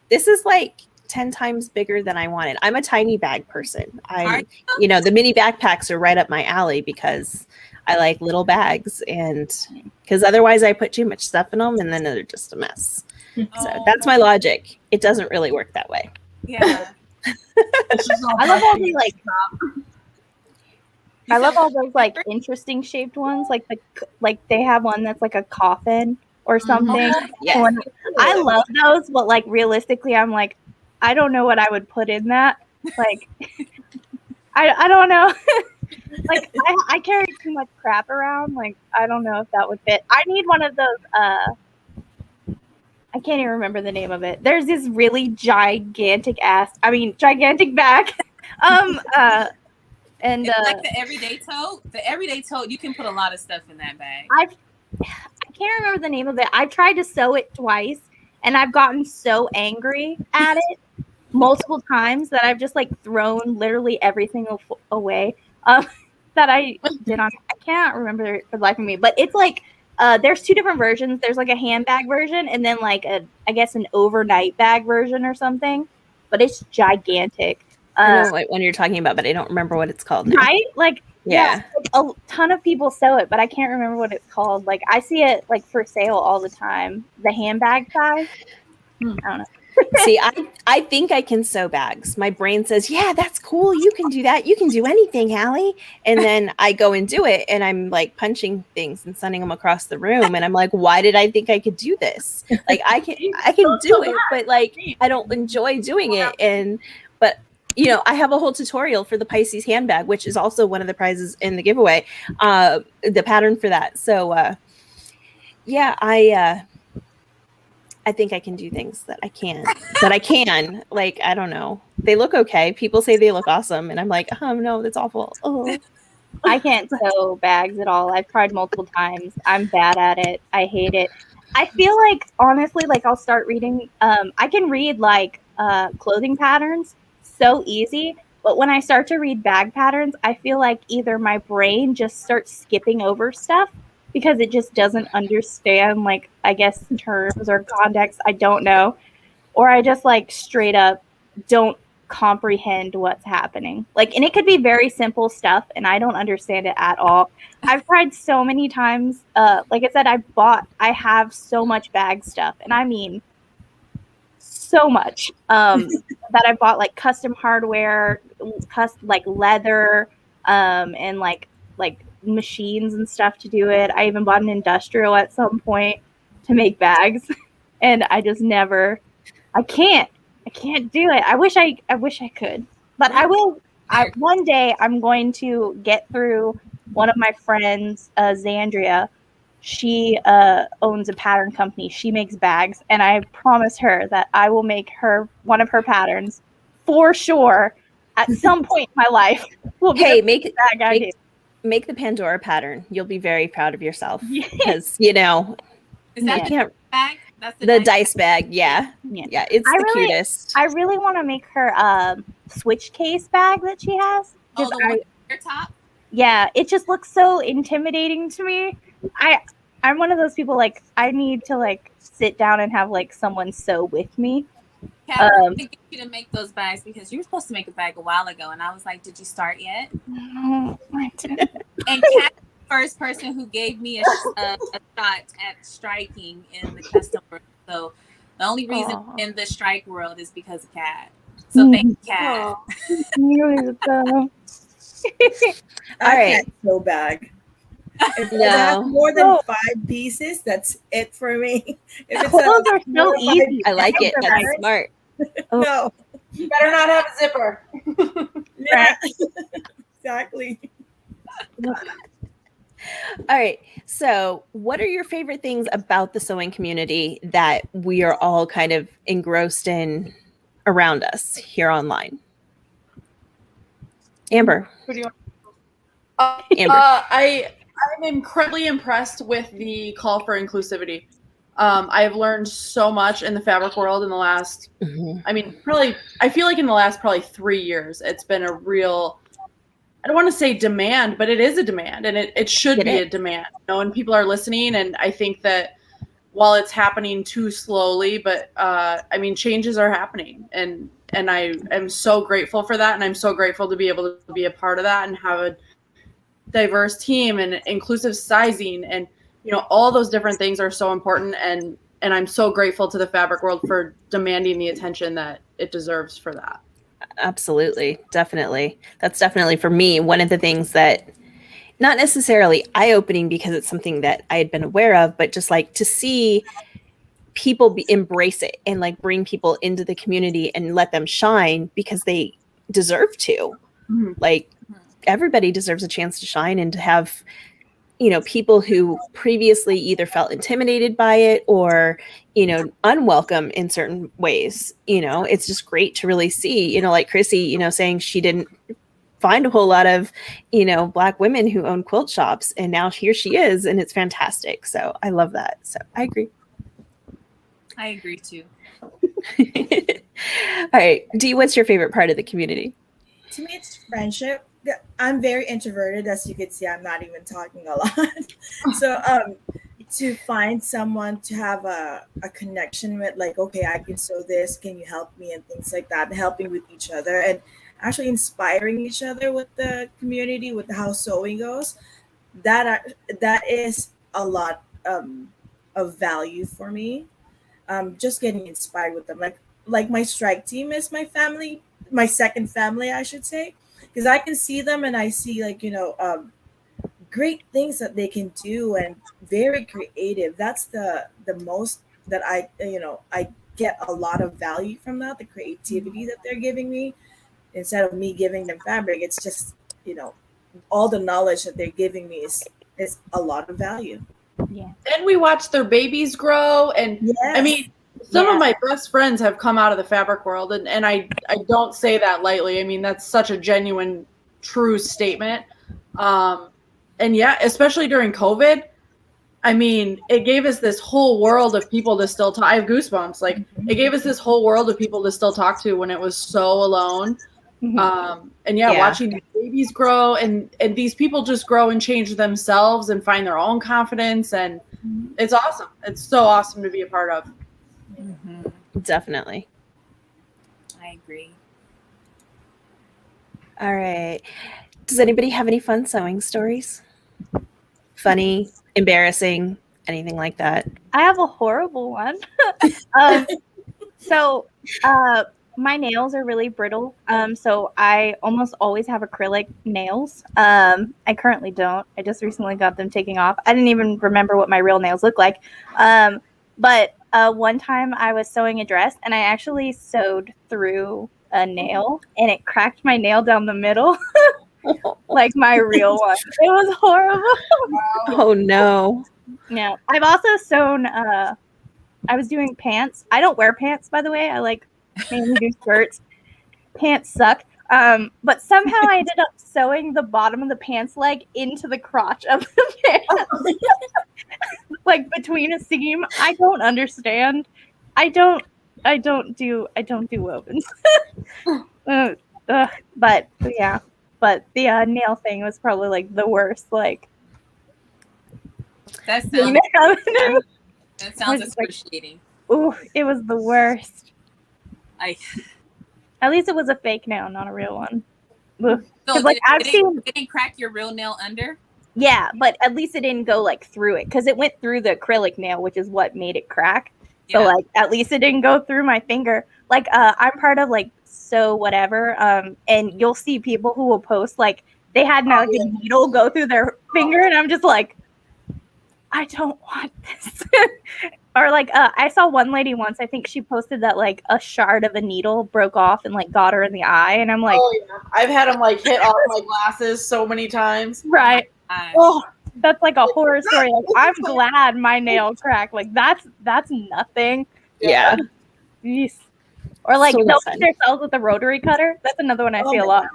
this is like 10 times bigger than I wanted. I'm a tiny bag person. Are The mini backpacks are right up my alley because I like little bags, and because otherwise I put too much stuff in them and then they're just a mess. So that's my logic. It doesn't really work that way. Yeah. I love all the I love all those like interesting shaped ones. Like they have one that's like a coffin or something. Yeah. I love those, but like realistically, I'm like, I don't know what I would put in that. Like, I don't know. Like I carry too much crap around. Like I don't know if that would fit. I need one of those. I can't even remember the name of it. There's this really gigantic bag. And It's like the everyday tote. The everyday tote, you can put a lot of stuff in that bag. I can't remember the name of it. I've tried to sew it twice, and I've gotten so angry at it multiple times that I've just like thrown literally everything away that I did on. I can't remember it for the life of me, but it's like there's two different versions. There's like a handbag version, and then like I guess an overnight bag version or something. But it's gigantic. I know what one you're talking about, but I don't remember what it's called now. Right? Like, Yeah. like a ton of people sew it, but I can't remember what it's called. Like, I see it like for sale all the time. The handbag size. I don't know. See, I think I can sew bags. My brain says, yeah, that's cool. You can do that. You can do anything, Hallie. And then I go and do it, and I'm like punching things and sending them across the room. And I'm like, why did I think I could do this? Like, I can do it, but like, I don't enjoy doing it. But I have a whole tutorial for the Pisces handbag, which is also one of the prizes in the giveaway, the pattern for that. So, yeah, I think I can do things that I can't. Like, I don't know. They look okay. People say they look awesome. And I'm like, no, that's awful. Oh. I can't sew bags at all. I've tried multiple times. I'm bad at it. I hate it. I feel like, honestly, like I'll start reading. I can read like clothing patterns so easy. But when I start to read bag patterns, I feel like either my brain just starts skipping over stuff because it just doesn't understand, like, I guess, terms or context. I don't know. Or I just, like, straight up don't comprehend what's happening. Like, and it could be very simple stuff, and I don't understand it at all. I've tried so many times. Like I said, I have so much bag stuff, and I mean so much that I bought, like, custom hardware, like leather, and like machines and stuff to do it. I even bought an industrial at some point to make bags, and I just never. I can't do it. I wish I could, but I will. One day I'm going to get through one of my friends, Zandria. She owns a pattern company. She makes bags, and I promise her that I will make her one of her patterns for sure at some point in my life. Hey, make the Pandora pattern. You'll be very proud of yourself because Is that can't. bag? That's The dice bag, yeah, it's the cutest. I really want to make her switch case bag that she has. Oh, the one with your top? Yeah, it just looks so intimidating to me. I'm one of those people, like, I need to, like, sit down and have, like, someone sew with me. Kat, I get you to make those bags because you were supposed to make a bag a while ago, and I was like, did you start yet? No, I didn't. And Kat, the first person who gave me a shot at striking in the custom world. So the only reason I'm in the strike world is because of Kat. So thank you, Kat. All right, sew bag. If it has more than 5 pieces, that's it for me. If those are so easy. I like it. That's smart. No, you better not have a zipper. Yeah, exactly. All right. So, what are your favorite things about the sewing community that we are all kind of engrossed in around us here online? Amber. Who do you Amber. I'm incredibly impressed with the call for inclusivity. I have learned so much in the fabric world in the last, I feel like in the last probably 3 years, it's been a real I don't want to say demand, but it is a demand, and it should be a demand, and people are listening. And I think that while it's happening too slowly, but I mean, changes are happening, and I am so grateful for that, and I'm so grateful to be able to be a part of that and have a diverse team and inclusive sizing, and all those different things are so important, and I'm so grateful to the fabric world for demanding the attention that it deserves for that. Absolutely. Definitely. That's definitely for me one of the things that not necessarily eye-opening because it's something that I had been aware of, but just like to see people embrace it and like bring people into the community and let them shine because they deserve to. Mm-hmm. Like everybody deserves a chance to shine and to have people who previously either felt intimidated by it or, unwelcome in certain ways. It's just great to really see, like Chrissy, saying she didn't find a whole lot of, Black women who own quilt shops. And now here she is. And it's fantastic. So I love that. So I agree. I agree too. All right. Dhee, what's your favorite part of the community? To me, it's friendship. I'm very introverted, as you can see. I'm not even talking a lot. So to find someone to have a connection with, like, okay, I can sew this, can you help me, and things like that, helping with each other and actually inspiring each other with the community, with how sewing goes, that is a lot of value for me. Just getting inspired with them, like my strike team is my family, my second family, I should say, because I can see them and I see great things that they can do and very creative. That's the most that I get a lot of value from that, the creativity that they're giving me instead of me giving them fabric. It's just all the knowledge that they're giving me is a lot of value. Yeah. And we watch their babies grow, and Yes. I mean, some of my best friends have come out of the fabric world, and I don't say that lightly. I mean, that's such a genuine, true statement. And yeah, especially during COVID, I mean, it gave us this whole world of people to still talk. I have goosebumps. Like, it gave us this whole world of people to still talk to when it was so alone. And watching these babies grow and these people just grow and change themselves and find their own confidence. And it's awesome. It's so awesome to be a part of. Definitely. I agree. All right. Does anybody have any fun sewing stories? Funny, embarrassing, anything like that? I have a horrible one. So my nails are really brittle. So I almost always have acrylic nails. I currently don't. I just recently got them taken off. I didn't even remember what my real nails look like. But one time I was sewing a dress and I actually sewed through a nail and it cracked my nail down the middle. Like my real one. It was horrible. Oh no. Yeah. I've also sewn I was doing pants. I don't wear pants, by the way. I like mainly do skirts. Pants suck. But somehow I ended up sewing the bottom of the pants leg into the crotch of the pants. Like between a seam. I don't understand. I don't do wovens. But yeah. But the nail thing was probably like the worst. Like that sounds excruciating. Ooh, it was the worst. At least it was a fake nail, not a real one. Ugh. So like it didn't crack your real nail under? Yeah, but at least it didn't go like through it because it went through the acrylic nail, which is what made it crack. So like at least it didn't go through my finger. Like I'm part of like Sew Whatever, and you'll see people who will post like they had a needle go through their finger, and I'm just like, I don't want this. Or like I saw one lady once, I think she posted that like a shard of a needle broke off and like got her in the eye, and I'm like, I've had them like hit off my glasses so many times. Right. Oh, that's like a horror story. Like, I'm glad my nail cracked. Like that's nothing. Yeah. Jeez. Or like they'll hit themselves with a rotary cutter. That's another one I see a lot.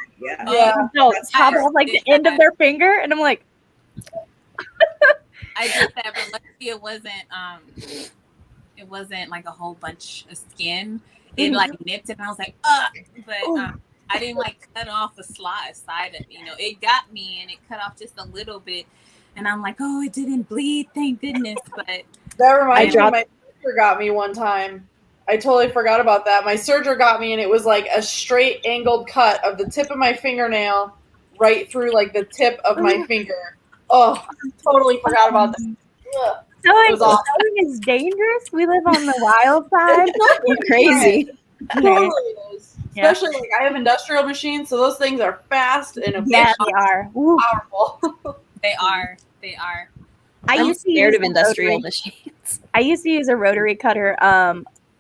They'll chop off like the end of their finger, and I'm like, I did that, but luckily it wasn't like a whole bunch of skin. It like nipped it, and I was like, but I didn't like cut off a side of, it got me and it cut off just a little bit. And I'm like, oh, it didn't bleed, thank goodness. But That reminds me, dropped- my serger got me one time. I totally forgot about that. My serger got me, and it was like a straight angled cut of the tip of my fingernail right through like the tip of my finger. Oh, totally forgot about that. Ugh. Sewing, was awesome. sewing is dangerous. We live on the wild side. You're crazy. Totally is. Yeah. Especially like I have industrial machines, so those things are fast and Yeah, efficient, they are. Ooh. powerful. they are. I I'm used to scared use of a industrial rotary- machines. I used to use a rotary cutter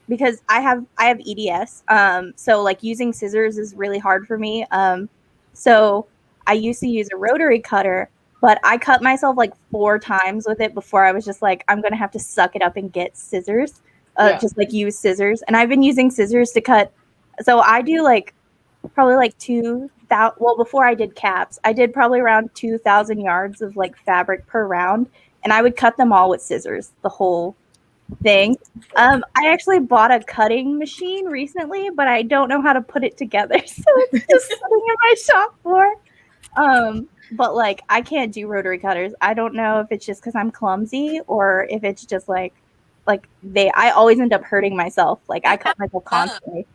because I have EDS. So like using scissors is really hard for me. So I used to use a rotary cutter, but I cut myself like 4 times with it before I was just like, I'm gonna have to suck it up and get scissors. Yeah. Just like use scissors. And I've been using scissors to cut. So I do like probably like 2,000. Well, before I did caps, I did probably around 2,000 yards of like fabric per round, and I would cut them all with scissors, the whole thing. I actually bought a cutting machine recently, but I don't know how to put it together, so it's just sitting in my shop floor. But like I can't do rotary cutters. I don't know if it's just because I'm clumsy or if it's just like I always end up hurting myself. Like I cut myself constantly.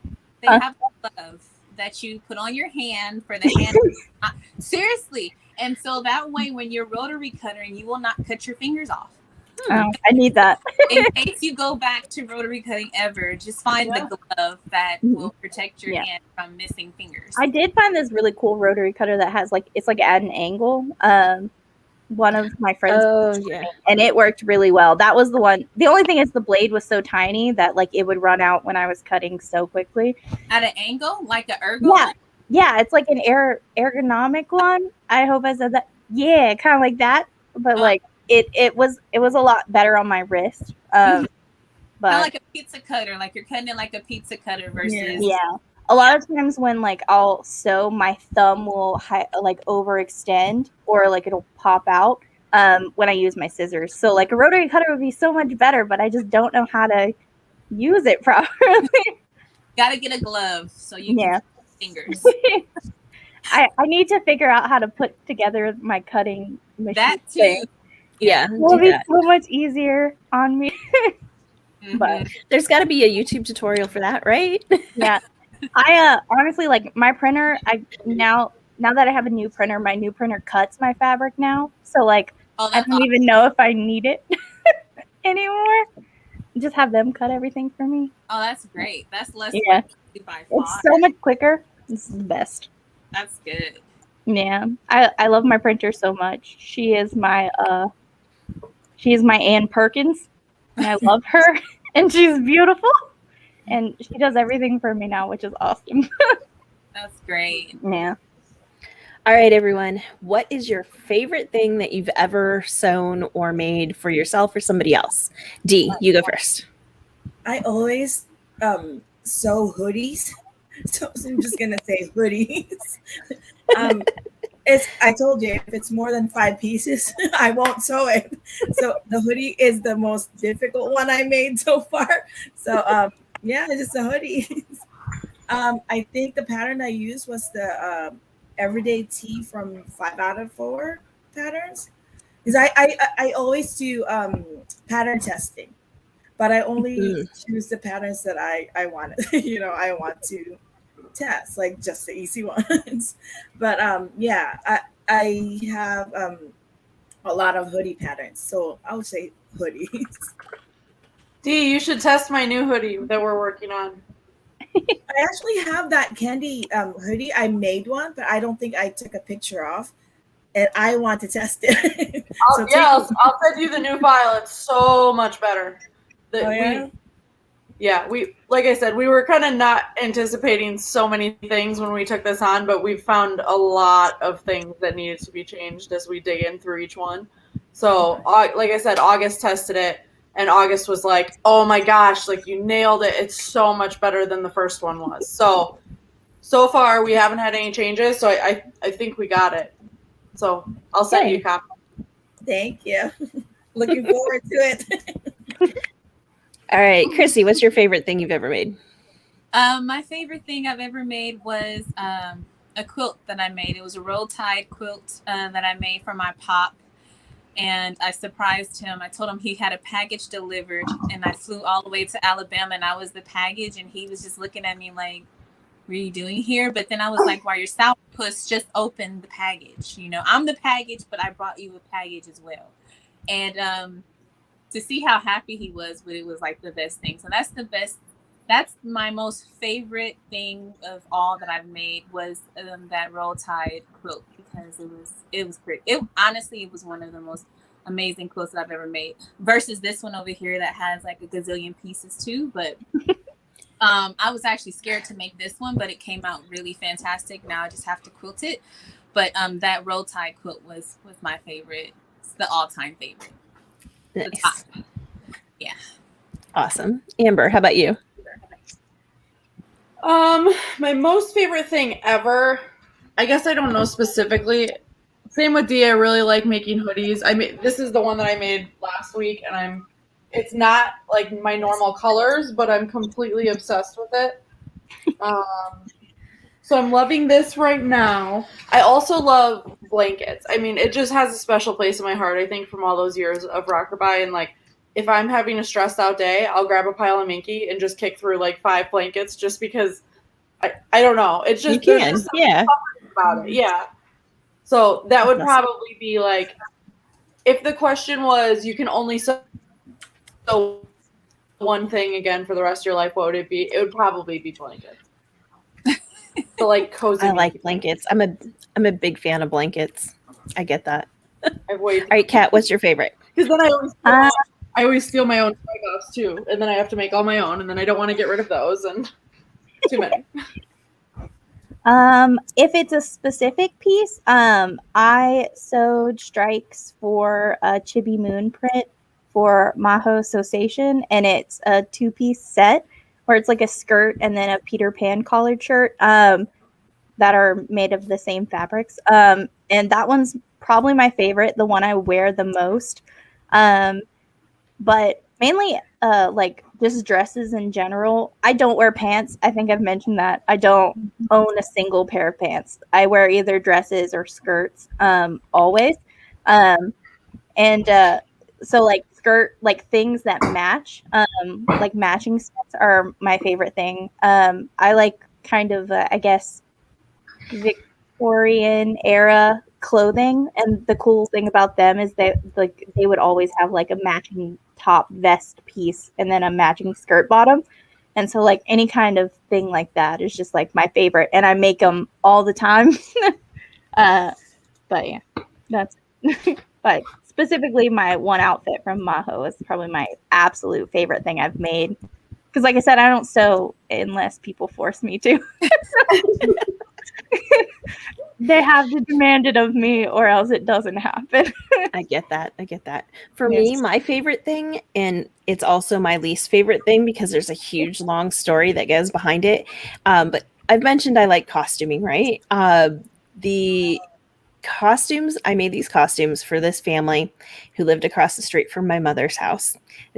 They have a glove that you put on your hand for the hand. Seriously. And so that way, when you're rotary cutting, you will not cut your fingers off. Oh, I need that. In case you go back to rotary cutting ever, just find the glove that will protect your hand from missing fingers. I did find this really cool rotary cutter that has like it's like at an angle. One of my friends, and it worked really well. That was the one. The only thing is the blade was so tiny that like it would run out when I was cutting so quickly. At an angle, like an ergo. Yeah, it's like an ergonomic one. I hope I said that. Yeah, kind of like that, but like it was a lot better on my wrist. But kind of like a pizza cutter, like you're cutting it like a pizza cutter versus a lot of times when like I'll sew, my thumb will like overextend or like it'll pop out when I use my scissors. So like a rotary cutter would be so much better, but I just don't know how to use it properly. Gotta get a glove so you can cut fingers. I need to figure out how to put together my cutting machine. That too. Thing. Yeah, it will be so much easier on me. But there's got to be a YouTube tutorial for that, right? Yeah. I honestly like my printer. Now that I have a new printer, my new printer cuts my fabric now. So like I don't even know if I need it anymore. Just have them cut everything for me. Oh, that's great. That's less by far. It's so much quicker. This is the best. That's good. Yeah. I love my printer so much. She is my Ann Perkins. And I love her. And she's beautiful. And she does everything for me now, which is awesome. That's great. Yeah. All right, everyone. What is your favorite thing that you've ever sewn or made for yourself or somebody else? Dhee, you go first. I always sew hoodies. So I'm just going to say hoodies. I told you, if it's more than 5 pieces, I won't sew it. So the hoodie is the most difficult one I made so far. So it's just a hoodie. I think the pattern I used was the everyday tee from 5 out of 4 patterns. Because I always do pattern testing, but I only choose the patterns that I want. I want to test, like just the easy ones. But I have a lot of hoodie patterns, so I would say hoodies. Dhee, you should test my new hoodie that we're working on. I actually have that candy hoodie. I made one, but I don't think I took a picture of, and I want to test it. I'll send you the new file. It's so much better. We like I said, we were kind of not anticipating so many things when we took this on, but we found a lot of things that needed to be changed as we dig in through each one. So, like I said, August tested it, and August was like, "Oh my gosh, like you nailed it! It's so much better than the first one was." So far we haven't had any changes, so I think we got it. So I'll send you a copy. Thank you. Looking forward to it. All right, Chrissy, what's your favorite thing you've ever made? My favorite thing I've ever made was a quilt that I made. It was a roll tide quilt that I made for my pop. And I surprised him. I told him he had a package delivered, and I flew all the way to Alabama, and I was the package, and he was just looking at me like, what are you doing here? But then I was like, while you're sourpuss, just open the package. You know, I'm the package, but I brought you a package as well. And to see how happy he was, but it was like the best thing. So that's the best. That's my most favorite thing of all that I've made was that roll tide quilt, because it was great. It honestly, it was one of the most amazing quilts that I've ever made, versus this one over here that has like a gazillion pieces too. But I was actually scared to make this one, but it came out really fantastic. Now I just have to quilt it. But that roll tide quilt was my favorite. It's the all-time favorite. Nice. The top. Yeah. Awesome. Amber, how about you? My most favorite thing ever, I guess I don't know specifically. Same with Dhee, I really like making hoodies. This is the one that I made last week, and it's not like my normal colors, but I'm completely obsessed with it. So I'm loving this right now. I also love blankets. I mean, it just has a special place in my heart, I think, from all those years of Rockerbye. And like, if I'm having a stressed out day, I'll grab a pile of Minky and just kick through like 5 blankets, just because I don't know. It's just, You can, yeah. About it. Yeah. So that would probably be like, if the question was, you can only sew one thing again for the rest of your life, what would it be? It would probably be blankets. So like cozy. I like blankets. I'm a big fan of blankets. I get that. All right, Kat, what's your favorite? Because then I always steal my own toy too, and then I have to make all my own, and then I don't want to get rid of those, and too many. If it's a specific piece, I sewed strikes for a Chibi Moon print for Maho Association, and it's a 2-piece set where it's like a skirt and then a Peter Pan collared shirt that are made of the same fabrics. And that one's probably my favorite, the one I wear the most. But mainly like just dresses in general. I don't wear pants. I think I've mentioned that. I don't own a single pair of pants. I wear either dresses or skirts always. So like things that match, like matching sets are my favorite thing. I like kind of, I guess, Victorian era clothing, and the cool thing about them is that like they would always have like a matching top vest piece and then a matching skirt bottom, and so like any kind of thing like that is just like my favorite, and I make them all the time. But yeah, that's but specifically my one outfit from Maho is probably my absolute favorite thing I've made, because like I said, I don't sew unless people force me to. They have to demand it of me, or else it doesn't happen. I get that. For me, my favorite thing, and it's also my least favorite thing because there's a huge long story that goes behind it. But I've mentioned I like costuming, right? The costumes, I made these costumes for this family who lived across the street from my mother's house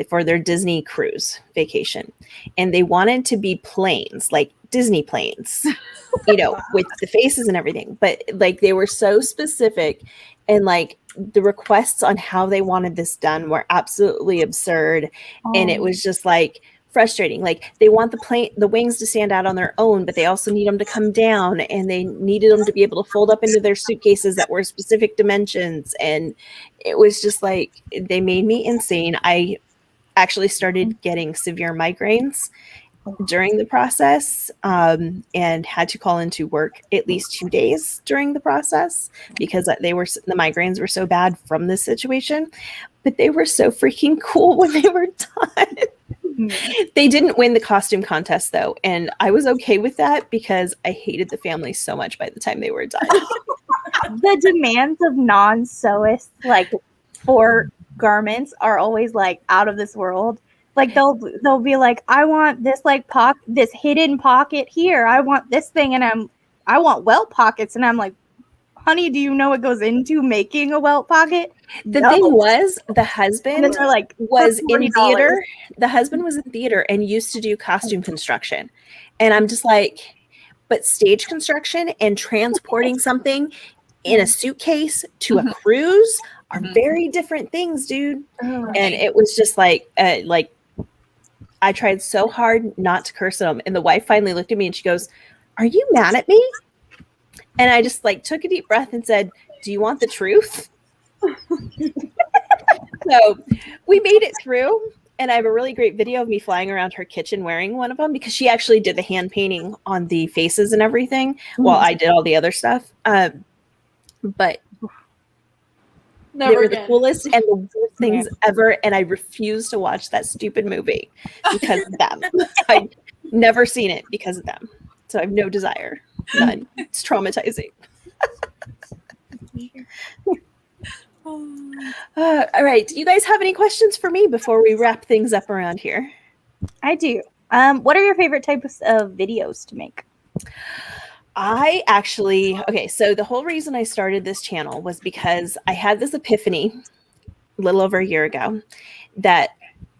for their Disney cruise vacation. And they wanted to be planes, like Disney planes, you know, with the faces and everything. But like they were so specific, and like the requests on how they wanted this done were absolutely absurd. And it was just like frustrating. Like they want the wings to stand out on their own, but they also need them to come down, and they needed them to be able to fold up into their suitcases that were specific dimensions. And it was just like, they made me insane. I actually started getting severe migraines during the process, and had to call into work at least 2 days during the process because the migraines were so bad from this situation. But they were so freaking cool when they were done. They didn't win the costume contest though, and I was okay with that because I hated the family so much by the time they were done. The demands of non-sewists like for garments are always like out of this world. Like they'll be like, I want this like this hidden pocket here. I want this thing, and I want welt pockets, and I'm like, honey, do you know what goes into making a welt pocket? The No. thing was, the And then husband they're like, was for in $40. theater. The husband was in theater and used to do costume construction. And I'm just like, but stage construction and transporting something in a suitcase to a cruise are very different things, dude. And it was just like I tried so hard not to curse at him. And the wife finally looked at me and she goes, "Are you mad at me?" And I just like took a deep breath and said, "Do you want the truth?" So we made it through. And I have a really great video of me flying around her kitchen wearing one of them because she actually did the hand painting on the faces and everything while I did all the other stuff. But they were the coolest and the worst things ever. And I refuse to watch that stupid movie because of them. I've never seen it because of them. So I have no desire. None. It's traumatizing. All right. Do you guys have any questions for me before we wrap things up around here? I do. What are your favorite types of videos to make? So the whole reason I started this channel was because I had this epiphany a little over a year ago that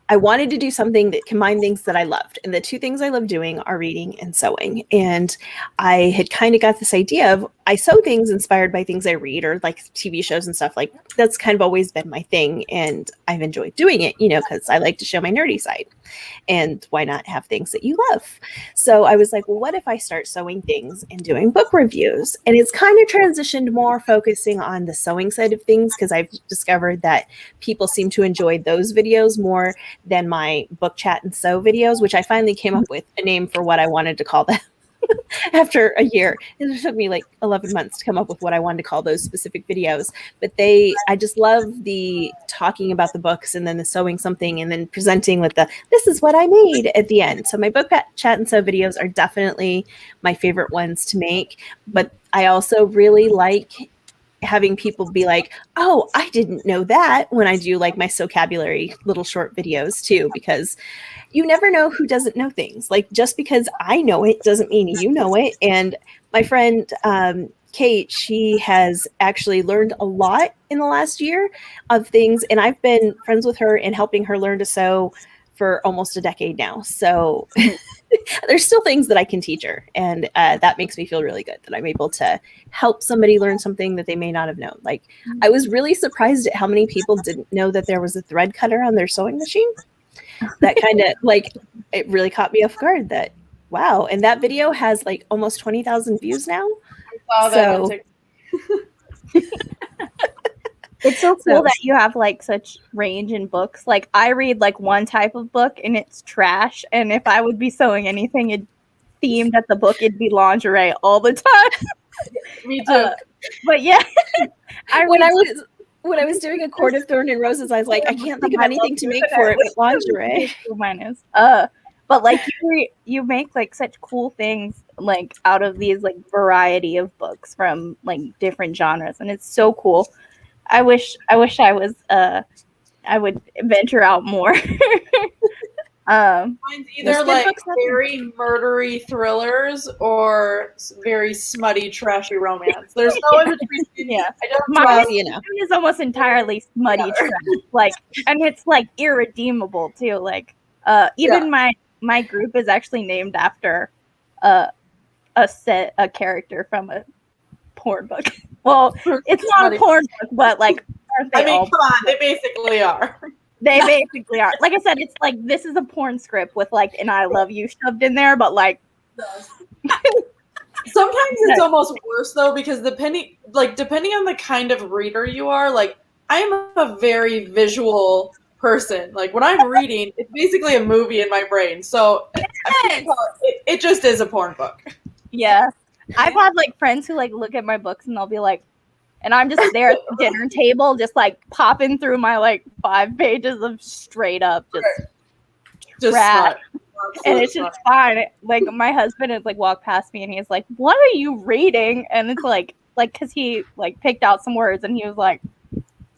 I wanted to do something that combined things that I loved. And the two things I love doing are reading and sewing. And I had kind of got this idea of I sew things inspired by things I read or like TV shows and stuff. Like that's kind of always been my thing. And I've enjoyed doing it, because I like to show my nerdy side. And why not have things that you love? So I was like, well, what if I start sewing things and doing book reviews? And it's kind of transitioned more focusing on the sewing side of things because I've discovered that people seem to enjoy those videos more than my book chat and sew videos, which I finally came up with a name for what I wanted to call them. After a year, it took me like 11 months to come up with what I wanted to call those specific videos. But I just love the talking about the books and then the sewing something and then presenting with this is what I made at the end. So my book chat and sew videos are definitely my favorite ones to make. But I also really like having people be like, oh, I didn't know that when I do like my vocabulary little short videos too, because you never know who doesn't know things. Like just because I know it doesn't mean you know it. And my friend, Kate, she has actually learned a lot in the last year of things. And I've been friends with her and helping her learn to sew for almost a decade now. So there's still things that I can teach her. And that makes me feel really good that I'm able to help somebody learn something that they may not have known. Like I was really surprised at how many people didn't know that there was a thread cutter on their sewing machine. That kind of like, it really caught me off guard that, wow. And that video has like almost 20,000 views now. It's so cool that you have like such range in books. Like I read like one type of book and it's trash. And if I would be sewing anything themed at the book, it'd be lingerie all the time. Me too. But yeah, when I was doing A Court of Thorn and Roses, I was like, I can't think of anything to make for it but lingerie. Mine is. But like you make like such cool things like out of these like variety of books from like different genres, and it's so cool. I wish I was I would venture out more. Mine's either like very murdery thrillers or very smutty, trashy romance. There's no in between. Yeah, mine is almost entirely smutty trash. Like, and it's like irredeemable too. Like, even my group is actually named after a character from a porn book. Well, it's not a porn book, but like, come on, they basically are. They basically are. Like I said, it's like this is a porn script with like an "I love you" shoved in there, but like sometimes it's almost worse though because depending on the kind of reader you are, like I'm a very visual person. Like when I'm reading, it's basically a movie in my brain. So it just is a porn book. Yeah. I've had like friends who like look at my books and they'll be like, and I'm just there at the dinner table, just like popping through my like 5 pages of straight up just trash. And it's just fine. Like my husband has like walked past me and he's like, "What are you reading?" And it's like because he like picked out some words and he was like,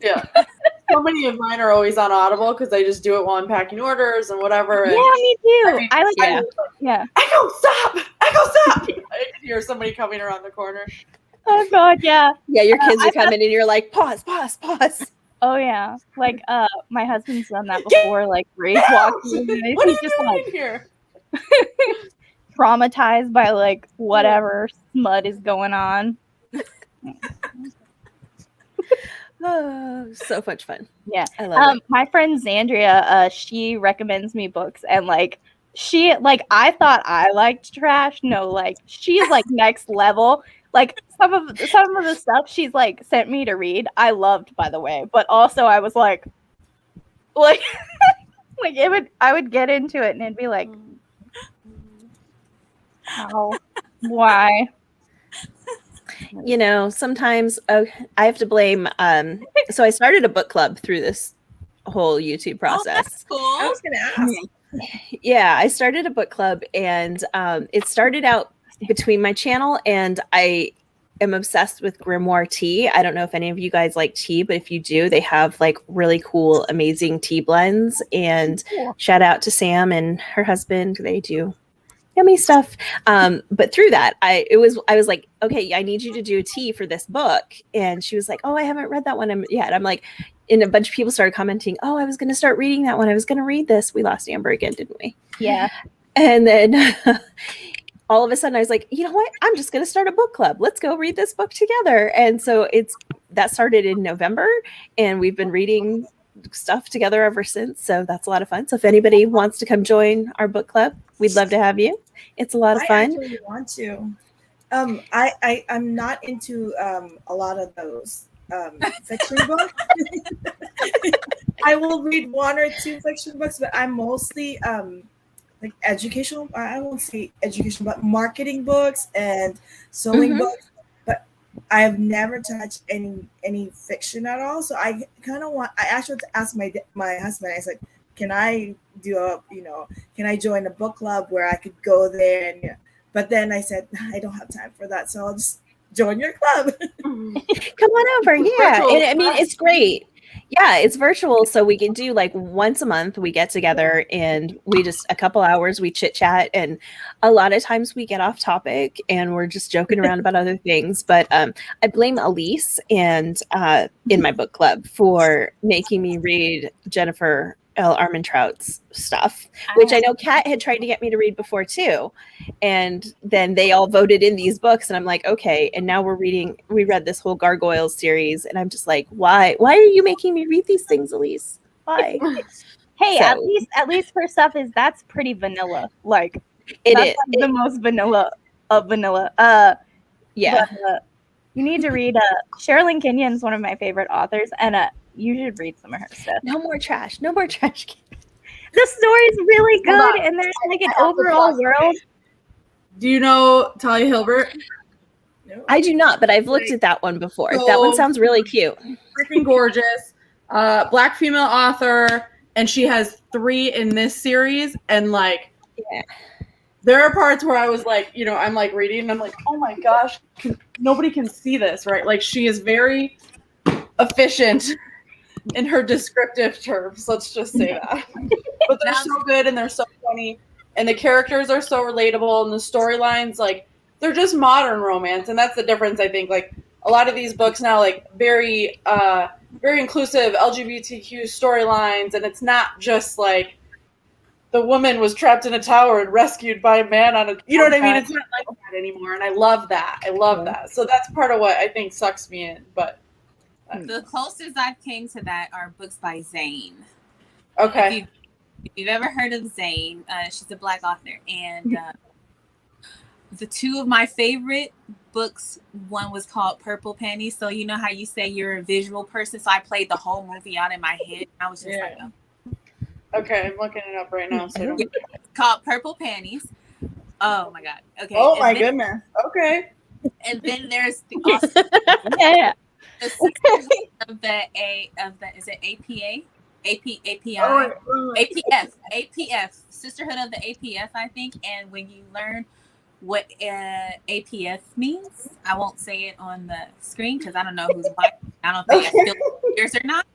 yeah. So many of mine are always on Audible because I just do it while I'm packing orders and whatever. Yeah, me too. I like yeah. Echo, stop! Echo, stop! I can hear somebody coming around the corner. Oh God, yeah. Yeah, your kids I are coming and you're like, pause. Oh yeah. Like my husband's done that before, like where he's walking and What are he's you just doing like here? traumatized by like whatever smut is going on. Oh, so much fun. Yeah. I love it. My friend Zandria, she recommends me books and like she like I thought I liked trash. No, like she's like next level. Like some of the stuff she's like sent me to read, I loved, by the way. But also I was like like I would get into it and it'd be like, how? Why? You know, sometimes I have to blame. So I started a book club through this whole YouTube process. Cool. I was gonna ask. Yeah, I started a book club, and it started out between my channel, and I am obsessed with grimoire tea. I don't know if any of you guys like tea, but if you do, they have like really cool, amazing tea blends. And shout out to Sam and her husband; they do yummy stuff. But through that, I was like, okay, I need you to do a tea for this book. And she was like, oh, I haven't read that one yet. I'm like, and a bunch of people started commenting, oh, I was going to start reading that one. I was going to read this. We lost Amber again, didn't we? Yeah. And then all of a sudden I was like, you know what? I'm just going to start a book club. Let's go read this book together. And so that started in November, and we've been reading stuff together ever since. So that's a lot of fun. So if anybody wants to come join our book club, we'd love to have you. It's a lot of I fun. actually want to. I'm not into a lot of those fiction books. I will read one or two fiction books, but I'm mostly like educational. I won't say educational, but marketing books and sewing books. But I've never touched any fiction at all. So I kind of want. I actually asked my husband. I said, "Can I do can I join a book club where I could go there?" And but then I said, I don't have time for that, so I'll just join your club. Come on over. Yeah. Virtual And I mean, it's great. Yeah, it's virtual. So we can do like once a month, we get together and we just a couple hours, we chit chat. And a lot of times we get off topic and we're just joking around about other things. But I blame Elise and in my book club for making me read Jennifer L. Armentrout's stuff, which I know Kat had tried to get me to read before too. And then they all voted in these books, and I'm like, okay. And now we read this whole Gargoyles series, and I'm just like, why are you making me read these things, Elise? Why? Hey, So- at least her stuff that's pretty vanilla. Like It that's is. like the most vanilla of vanilla. Yeah. But, you need to read Sherilyn Kenyon's one of my favorite authors, and you should read some of her stuff. No more trash. No more trash. The story's really Hold good, on. and there's like an I have the overall book. world. Do you know Talia Hilbert? No. I do not, but I've looked at that one before. So- That one sounds really cute. Freaking gorgeous. Black female author, and she has 3 in this series. And like, Yeah. there are parts where I was like, I'm like reading, and I'm like, oh my gosh, nobody can see this, right? Like, she is very efficient in her descriptive terms. Let's just say that. But they're so good and they're so funny, and the characters are so relatable, and the storylines, like, they're just modern romance, and that's the difference. I think like a lot of these books now, like very inclusive LGBTQ storylines, and it's not just like the woman was trapped in a tower and rescued by a man on a, you know what I mean? It's not like that anymore, and I love that. That. So that's part of what I think sucks me in. But The closest I've came to that are books by Zane. okay. If you've ever heard of Zane, she's a Black author, and the 2 of my favorite books, one was called Purple Panties. So you know how you say you're a visual person, so I played the whole movie out in my head. I was just like, Okay, I'm looking it up right now. So I don't... It's called Purple Panties. Oh my god. Okay. Oh and my then, goodness. Okay. And then there's the Yeah. of the is it APA? API? Oh, APF, Sisterhood of the APF, I think. And when you learn what APF means, I won't say it on the screen because I don't know who's watching. I don't think I feel ears or not.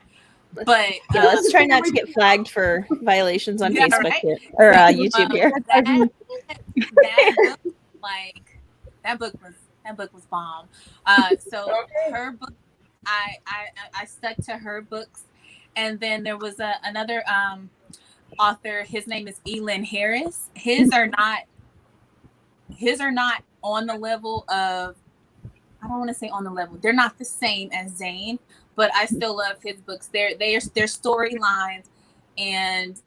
But Yeah, let's try not to get flagged for violations on Yeah, Facebook right? here, or YouTube here. that book, like that book was That book was bomb. So her book, I stuck to her books, and then there was another author. His name is Elin Harris. His are not on the level of. I don't want to say on the level. They're not the same as Zane, but I still love his books. They're storylines, and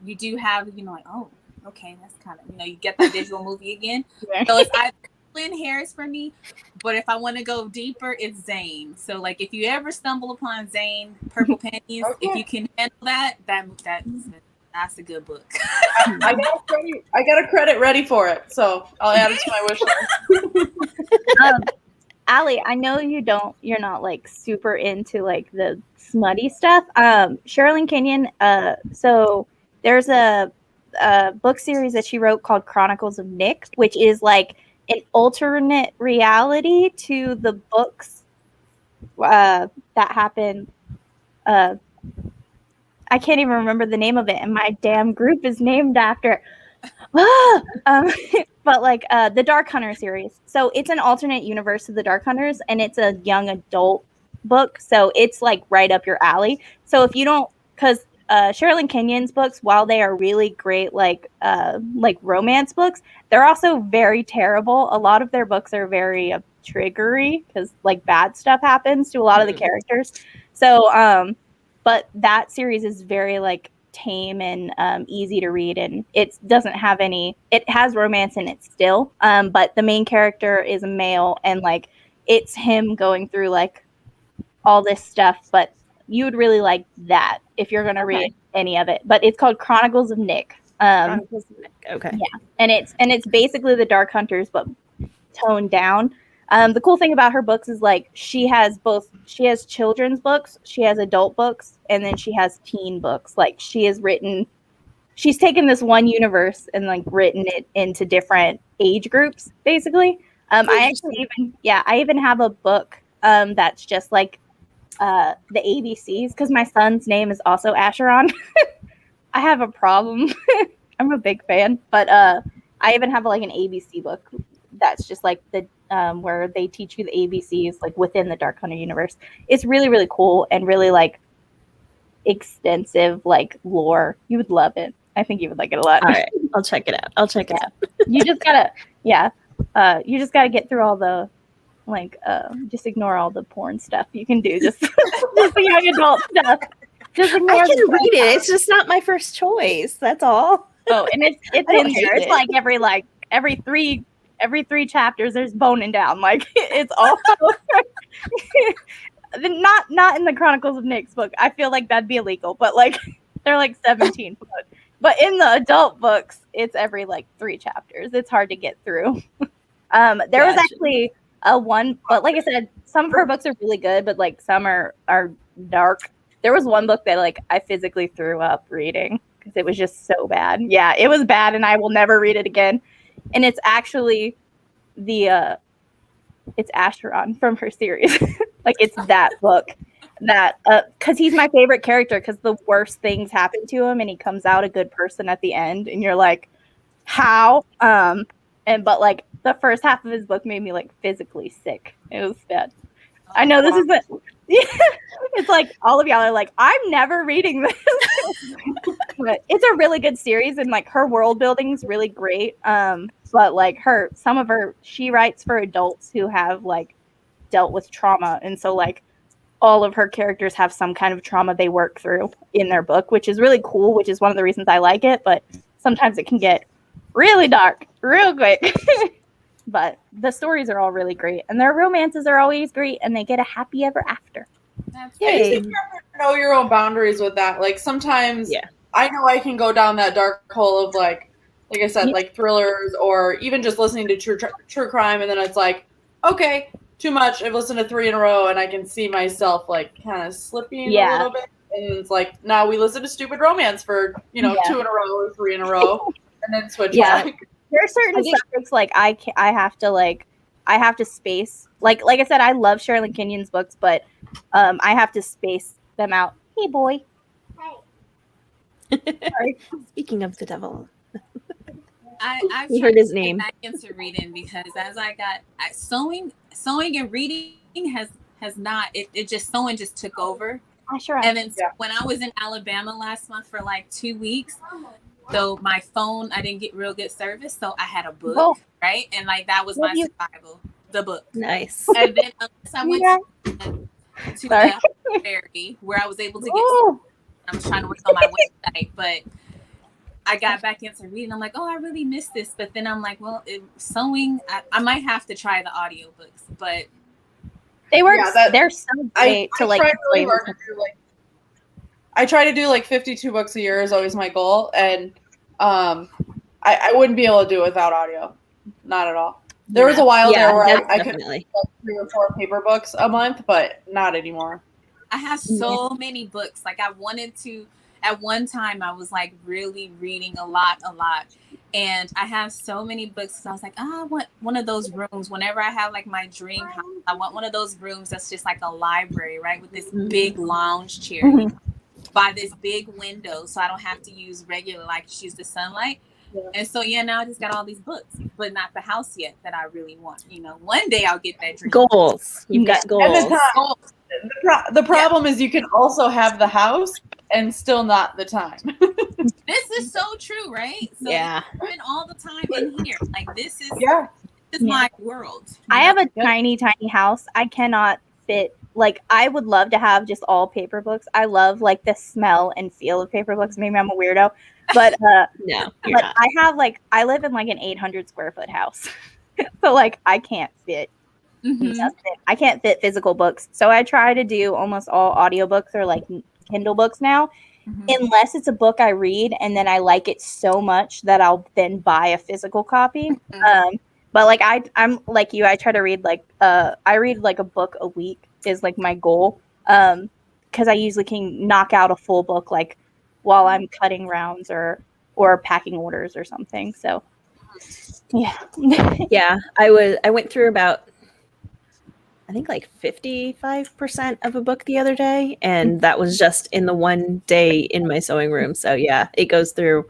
you do have like, oh, okay, that's kind of you get the visual movie again. So it's either Lynn Harris for me, but if I want to go deeper, it's Zane. So like if you ever stumble upon Zane Purple Panties, if you can handle that's a good book. I got a credit ready for it, so I'll add it to my wish list. Allie, I know you're not like super into like the smutty stuff. Sherilyn Kenyon, so there's a book series that she wrote called Chronicles of Nick, which is like an alternate reality to the books that happened. I can't even remember the name of it, and my damn group is named after. But like the Dark Hunter series. So it's an alternate universe to the Dark Hunters, and it's a young adult book. So it's like right up your alley. So if you don't, because Sherilyn Kenyon's books, while they are really great, like romance books, they're also very terrible. A lot of their books are very triggery because like bad stuff happens to a lot of the characters. So, but that series is very like tame and easy to read, and it doesn't have any. It has romance in it still, but the main character is a male, and like it's him going through like all this stuff. But you would really like that if you're going to read any of it. But it's called Chronicles of Nick. Chronicles of Nick. Okay. Yeah, and it's basically the Dark Hunters, but toned down. The cool thing about her books is like she has children's books, she has adult books, and then she has teen books. Like she's taken this one universe and like written it into different age groups, basically. I even have a book that's just like the ABCs, because my son's name is also Acheron. I have a problem. I'm a big fan, but I even have like an ABC book that's just like the where they teach you the ABCs like within the Dark Hunter universe. It's really, really cool and really like extensive like lore. You would love it. I think you would like it a lot. All right, I'll check it out. You just gotta get through all the like just ignore all the porn stuff you can do. Just the young adult stuff. Just ignore. I can read it. It's just not my first choice. That's all. Oh, and it's in there. It's like every three chapters there's boning down. Like it's all not in the Chronicles of Nick's book. I feel like that'd be illegal, but like they're like 17 foot. But in the adult books, it's every like 3 chapters. It's hard to get through. There was actually one, but like I said, some of her books are really good, but like some are dark. There was one book that like I physically threw up reading because it was just so bad. Yeah, it was bad, and I will never read it again. And it's actually it's Acheron from her series. Like it's that book that because he's my favorite character, because the worst things happen to him and he comes out a good person at the end, and you're like, how? But like the first half of his book made me like physically sick. It was bad. I know this isn't. It's like all of y'all are like, I'm never reading this. But it's a really good series, and like her world building is really great. But like she writes for adults who have like dealt with trauma, and so like all of her characters have some kind of trauma they work through in their book, which is really cool, which is one of the reasons I like it. But sometimes it can get really dark real quick. But the stories are all really great, and their romances are always great, and they get a happy ever after. Yay. You know your own boundaries with that. Like sometimes I know I can go down that dark hole of like I said, like thrillers, or even just listening to true crime, and then it's like, okay, too much. I've listened to 3 in a row, and I can see myself like kind of slipping a little bit. And it's like, now we listen to stupid romance for 2 in a row or 3 in a row, and then switch back. There are certain subjects like I have to space. Like I said, I love Sherilyn Kenyon's books, but I have to space them out. Hey, boy. Hi. Speaking of the devil. I've We tried heard his to get name. back into reading because as sewing and reading has not it just sewing just took over. Sure. And then when I was in Alabama last month for like 2 weeks, so my phone, I didn't get real good service, so I had a book, right? And like that was my survival, the book. Nice. And then unless I went to the library where I was able to get, I was trying to work on my website, but I got back into reading. I'm like, oh, I really missed this. But then I'm like, well, sewing, I might have to try the audiobooks, but they work. They're so great to like. Really hard to do, like. I try to do like 52 books a year is always my goal, and I wouldn't be able to do it without audio, not at all. There was a while there where I could do like 3 or 4 paper books a month, but not anymore. I have so many books. Like I wanted to. At one time, I was like really reading a lot. And I have so many books. So I was like, I want one of those rooms. Whenever I have like my dream house, I want one of those rooms that's just like a library, right? With this big lounge chair by this big window. So I don't have to use regular light, just use the sunlight. Yeah. And so, now I just got all these books, but not the house yet that I really want. One day I'll get that dream. Goals. You've got goals. The problem is you can also have the house and still not the time. This is so true, right? So I spend all the time in here. Like this is my world. I have a tiny house. I cannot fit. Like I would love to have just all paper books. I love like the smell and feel of paper books. Maybe I'm a weirdo, but no. But I have I live in like an 800 square foot house, so like I can't fit. I can't fit physical books, so I try to do almost all audiobooks or like Kindle books now, unless it's a book I read and then I like it so much that I'll then buy a physical copy. But like I'm like you, I try to read I read like a book a week is like my goal, because I usually can knock out a full book like while I'm cutting rounds or packing orders or something. So I went through about I think like 55% of a book the other day, and that was just in the one day in my sewing room. So it goes through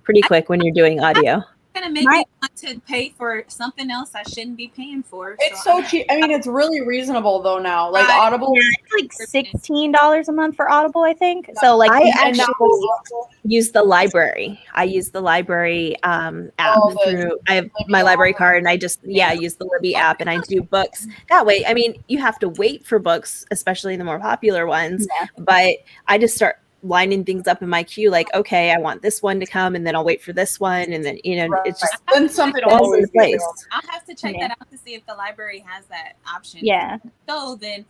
pretty quick when you're doing audio. Gonna make me want to pay for something else I shouldn't be paying for. It's so cheap. I mean, it's really reasonable though now. Like Audible, it's like $16 a month for Audible, I think. So like I actually use the library. I use the library app through. I have my library card, and I just use the Libby app, and I do books that way. I mean, you have to wait for books, especially the more popular ones. But I just start lining things up in my queue, like, okay, I want this one to come, and then I'll wait for this one, and then it's just then something falls into place. I'll have to check that out to see if the library has that option. So then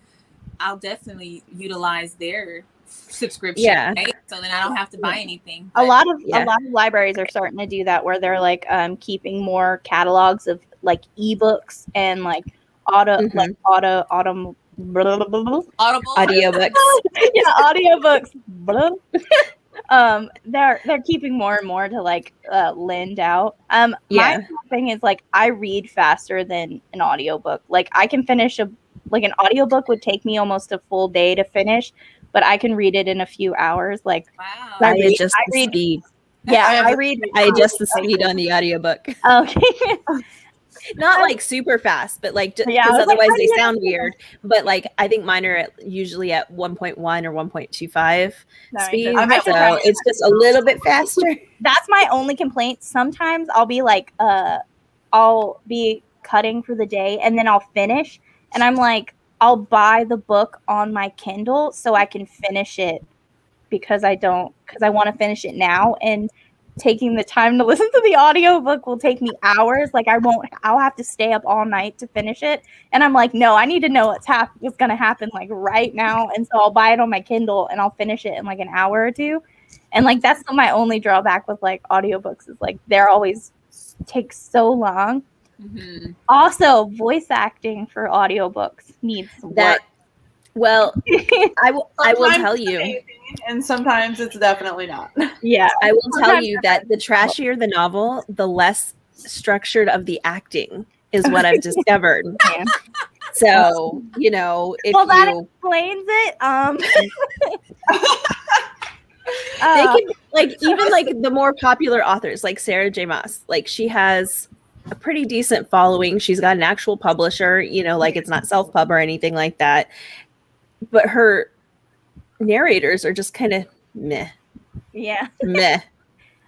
I'll definitely utilize their subscription. Right? So then I don't have to buy anything. A lot of libraries are starting to do that, where they're like keeping more catalogs of like ebooks and like audiobooks. They're keeping more and more to like lend out. My thing is like I read faster than an audiobook. Like I can finish an audiobook would take me almost a full day to finish, but I can read it in a few hours. Like I adjust the speed. I adjust the speed on the audiobook. Okay. Not like super fast, but like because otherwise they sound weird. But like I think mine are usually at 1.1 or 1.25 speed, so it's just a little bit faster. That's my only complaint. Sometimes I'll be like, I'll be cutting for the day, and then I'll finish, and I'm like, I'll buy the book on my Kindle so I can finish it because I want to finish it now, and taking the time to listen to the audiobook will take me hours. Like I'll have to stay up all night to finish it. And I'm like, no, I need to know what's going to happen like right now. And so I'll buy it on my Kindle and I'll finish it in like an hour or two. And like, that's my only drawback with like audiobooks is like, they're always take so long. Also, voice acting for audiobooks needs that. Well, I will tell you. And sometimes it's definitely not. Yeah. I will tell you that the trashier the novel, the less structured of the acting is what I've discovered. So, if that explains it. They can like even like the more popular authors like Sarah J. Maas, like she has a pretty decent following. She's got an actual publisher, you know, like it's not self-pub or anything like that. But her narrators are just kind of meh. Yeah. Meh.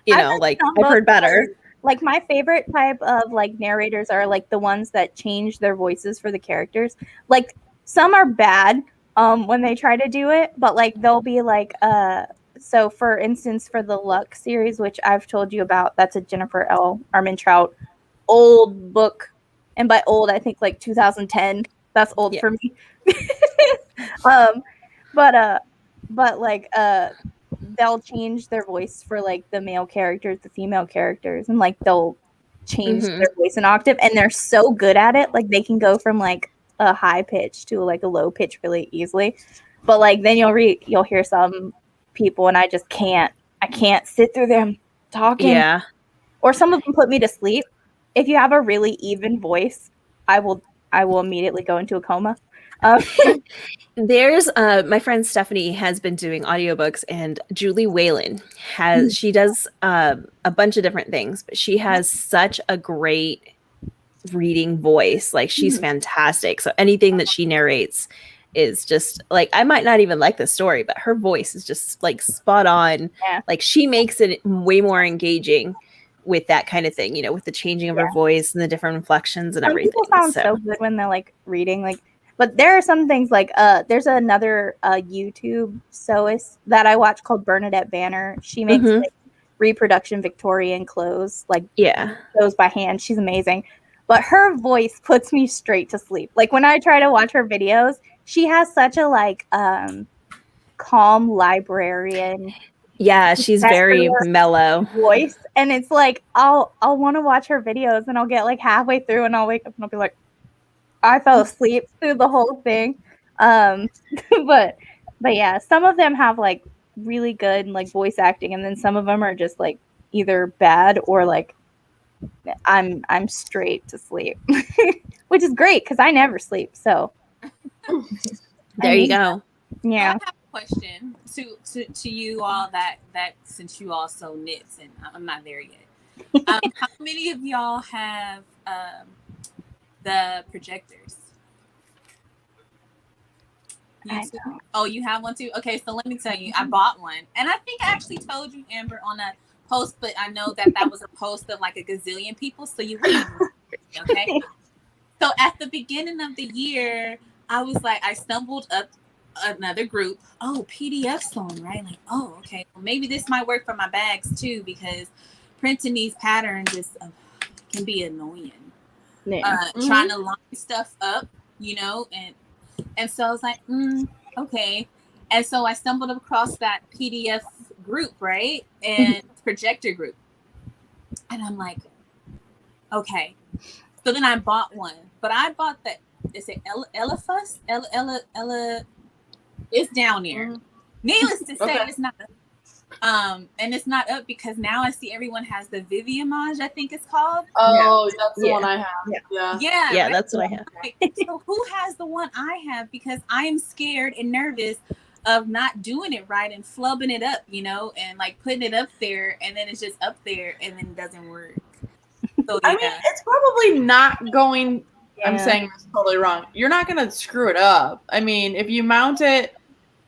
You I've know, read like some I've heard books better. Like my favorite type of like narrators are like the ones that change their voices for the characters. Like some are bad when they try to do it, but like they'll be like so for instance for the Luck series, which I've told you about, that's a Jennifer L. Armentrout old book. And by old I think like 2010. That's old for me. But like they'll change their voice for like the male characters, the female characters, and like they'll change their voice an octave, and they're so good at it. Like they can go from like a high pitch to like a low pitch really easily. But like then you'll hear some people, and I just can't sit through them talking. Yeah. Or some of them put me to sleep. If you have a really even voice, I will immediately go into a coma. There's my friend Stephanie has been doing audiobooks, and Julie Whalen has she does a bunch of different things, but she has such a great reading voice. Like she's fantastic. So anything that she narrates is just like, I might not even like the story, but her voice is just like spot on. Yeah. Like she makes it way more engaging with that kind of thing, you know, with the changing of her voice and the different inflections and everything. People sound so good when they're like reading, like. But there are some things like there's another YouTube sewist that I watch called Bernadette Banner. She makes like, reproduction Victorian clothes, like clothes by hand. She's amazing. But her voice puts me straight to sleep. Like when I try to watch her videos, she has such a like calm librarian. Yeah, she's very mellow voice. And it's like I'll want to watch her videos and I'll get like halfway through and I'll wake up and I'll be like, I fell asleep through the whole thing. But yeah, some of them have like really good like voice acting, and then some of them are just like either bad or like I'm straight to sleep. Which is great because I never sleep. So there you go. Yeah. I have a question to you all that since you all sew knits and I'm not there yet. How many of y'all have the projectors? Oh, you have one too? Okay, so let me tell you, I bought one. And I think I actually told you, Amber, on a post, but I know that was a post of like a gazillion people, so you wouldn't. Okay? So at the beginning of the year, I was like, I stumbled up another group. Oh, PDF sewing, right? Like, oh, okay. Well, maybe this might work for my bags too, because printing these patterns can be annoying. Trying to line stuff up, you know, and so I was like, okay. And so I stumbled across that PDF group, right? And projector group. And I'm like, okay. So then I bought one. But I bought is it Elephus? Ella it's down there. Needless to say, it's not and it's not up because now I see everyone has the Viviamage, I think it's called. Oh, that's the one I have. Yeah, right? that's what I have. So who has the one I have? Because I am scared and nervous of not doing it right and flubbing it up, you know, and like putting it up there and then it's just up there and then it doesn't work. So I mean, it's probably not going. I'm saying this totally wrong. You're not going to screw it up. I mean, if you mount it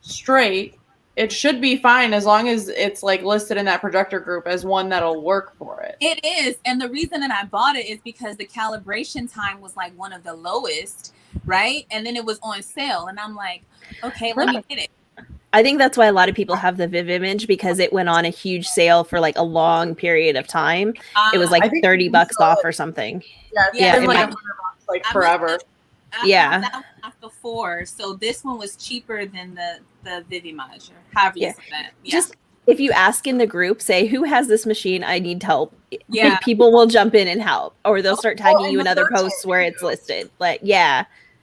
straight, it should be fine as long as it's like listed in that projector group as one that'll work for it. It is. And the reason that I bought it is because the calibration time was like one of the lowest, right? And then it was on sale. And I'm like, okay, let me get it. I think that's why a lot of people have the Viv image because it went on a huge sale for like a long period of time. It was like $30 off or something. Yeah, it's like $100 like forever. Yeah. That one off before, so this one was cheaper than the Vivimage, or however you say that. Yeah. Just if you ask in the group, say who has this machine, I need help. Yeah, people will jump in and help, or they'll start tagging you in other posts where it's listed. Like,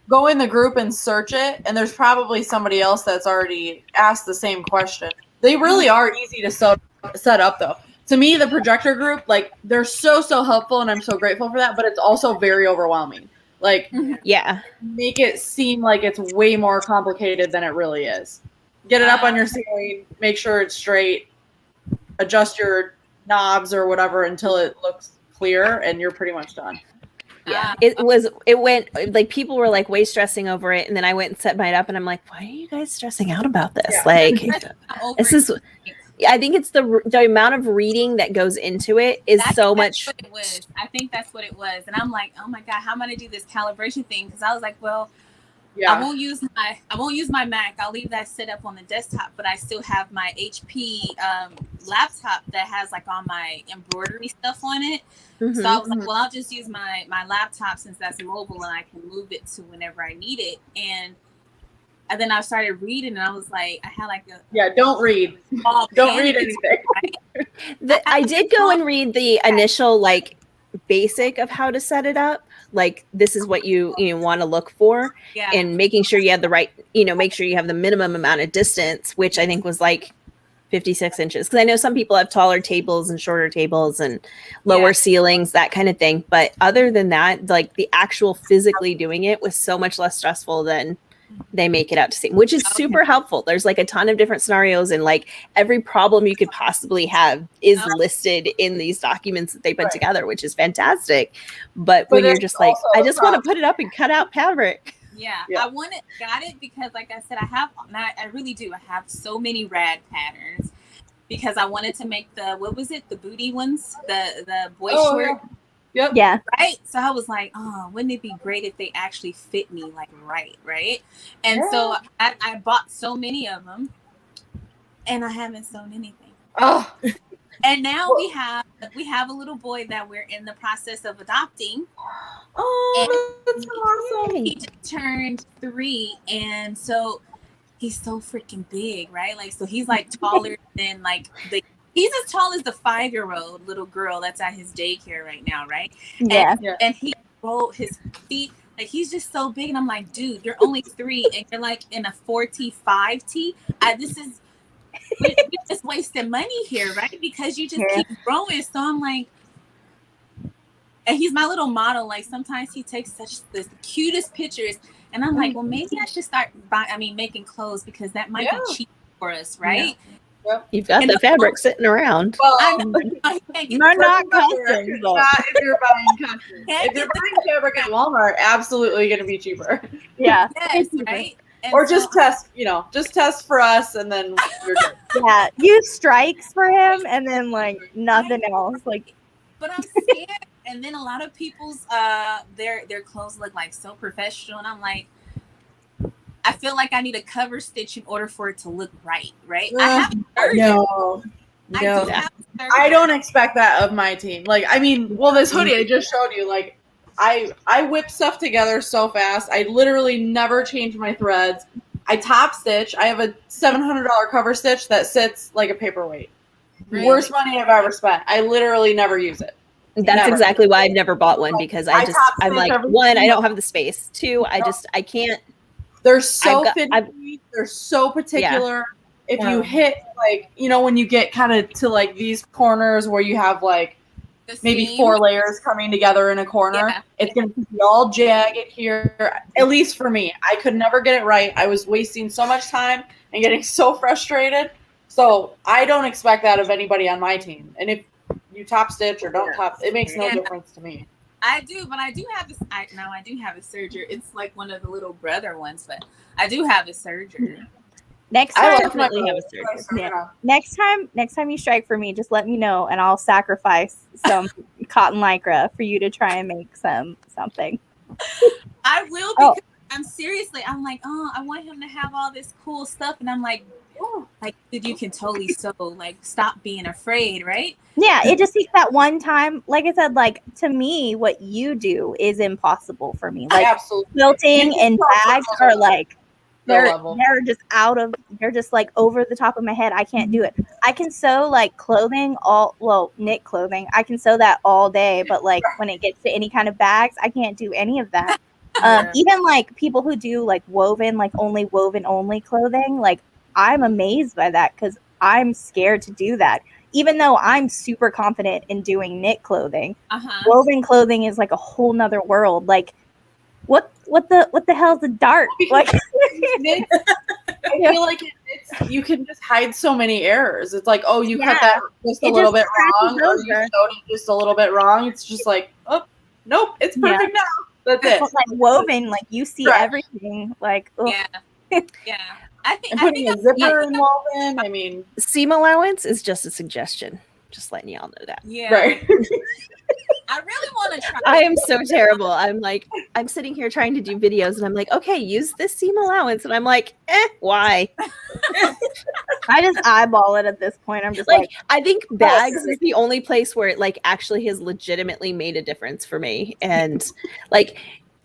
go in the group and search it, and there's probably somebody else that's already asked the same question. They really are easy to set up, though. To me, the projector group, like, they're so helpful, and I'm so grateful for that. But it's also very overwhelming. Like, yeah, make it seem like it's way more complicated than it really is. get it up on your ceiling, make sure it's straight, adjust your knobs or whatever until it looks clear, and you're pretty much done. Yeah, it went like people were like way stressing over it, and then I went and set mine up, and I'm like, why are you guys stressing out about this? Yeah. Like, this is. I think it's the amount of reading that goes into it is so much. What it was. I think that's what it was, and I'm like, oh my god, how am I gonna do this calibration thing? Because I was like, well, Yeah. I won't use my Mac. I'll leave that set up on the desktop, but I still have my HP laptop that has like all my embroidery stuff on it. Mm-hmm. So I was like, well, I'll just use my laptop since that's mobile and I can move it to whenever I need it. And then I started reading, and I was like, I had like a don't read. Don't read anything. Right? I did go and read the initial like basic of how to set it up. Like, this is what you want to look for, Yeah. and making sure you have the right, make sure you have the minimum amount of distance, which I think was like 56 inches. Because I know some people have taller tables and shorter tables and lower ceilings, that kind of thing. But other than that, like the actual physically doing it was so much less stressful than they make it out to seem, which is super helpful. There's like a ton of different scenarios, and like every problem you could possibly have is listed in these documents that they put together, which is fantastic. But when you're just like, I just want to put it up and cut out fabric. Yeah. I got it because like I said, I really do. I have so many rad patterns because I wanted to make the booty ones, the boy short. Yep. Yeah. Right. So I was like, oh, wouldn't it be great if they actually fit me like right? And so I bought so many of them, and I haven't sewn anything. Oh. And now we have a little boy that we're in the process of adopting. Oh, that's awesome. He just turned 3, and so he's so freaking big, right? Like, so he's like taller than like he's as tall as the 5-year-old little girl that's at his daycare right now, right? Yeah. And he rolled his feet, like he's just so big, and I'm like, dude, you're only 3, and you're like in a 4T5T. We're just wasting money here, right? Because you just keep growing. So I'm like, and he's my little model. Like sometimes he takes the cutest pictures, and I'm like, well, maybe I should start making clothes, because that might be cheap for us, right? Yeah. Yep. You've got the fabric sitting around. Well, They're not custom. Not if you're buying custom. If you're buying fabric at Walmart, absolutely going to be cheaper. Yeah. Yes, right? And or just test for us, and then you're good. Yeah, use strikes for him, and then like nothing else. Like, but I'm scared. And then a lot of people's their clothes look like so professional, and I'm like, I feel like I need a cover stitch in order for it to look right? I have No. I don't expect that of my team. Like, I mean, well, this hoodie I just showed you, like, I whip stuff together so fast. I literally never change my threads. I top stitch. I have a $700 cover stitch that sits like a paperweight. Really? Worst money I've ever spent. I literally never use it. That's exactly why I've never bought one, because I'm like, one, I don't have the space. 2, I can't. They're so finicky. They're so particular. Yeah. If you hit like, when you get kind of to like these corners where you have like maybe 4 layers coming together in a corner, it's going to be all jagged here. At least for me, I could never get it right. I was wasting so much time and getting so frustrated. So I don't expect that of anybody on my team. And if you top stitch or don't top, it makes no difference to me. I do, but I do have this. I do have a serger. It's like one of the little brother ones, but I do have a serger. Next time, I definitely have a serger. Yeah. Next time you strike for me, just let me know, and I'll sacrifice some cotton lycra for you to try and make something. I will, because I'm like, oh, I want him to have all this cool stuff, and I'm like, dude, you can totally sew. Like, stop being afraid, right? Yeah, it just takes that one time. Like I said, like, to me, what you do is impossible for me. Like, quilting and bags are like, they're just like over the top of my head. I can't do it. I can sew like clothing, knit clothing. I can sew that all day, but like when it gets to any kind of bags, I can't do any of that. Even like people who do like woven only clothing, like I'm amazed by that, because I'm scared to do that. Even though I'm super confident in doing knit clothing, woven clothing is like a whole nother world. Like, what the hell's a dart? Like, I feel like it knits you can just hide so many errors. It's like, oh, you cut Yeah. that just a It little just bit wrong, scratches or you over. showed it just a little bit wrong. It's just like, oh, nope, it's Yeah. perfect now. That's it. But like woven, like you see Right. everything. Like, ugh. Yeah. Yeah. I think And I putting think a zipper in woven, I mean, Seam allowance is just a suggestion. Just letting y'all know that. yeah. right. I really want to try. I am so terrible. I'm sitting here trying to do videos and I'm like, okay, use this seam allowance. And I'm like, why? I just eyeball it at this point. I'm just Like, I think bags is the only place where it like actually has legitimately made a difference for me. And like,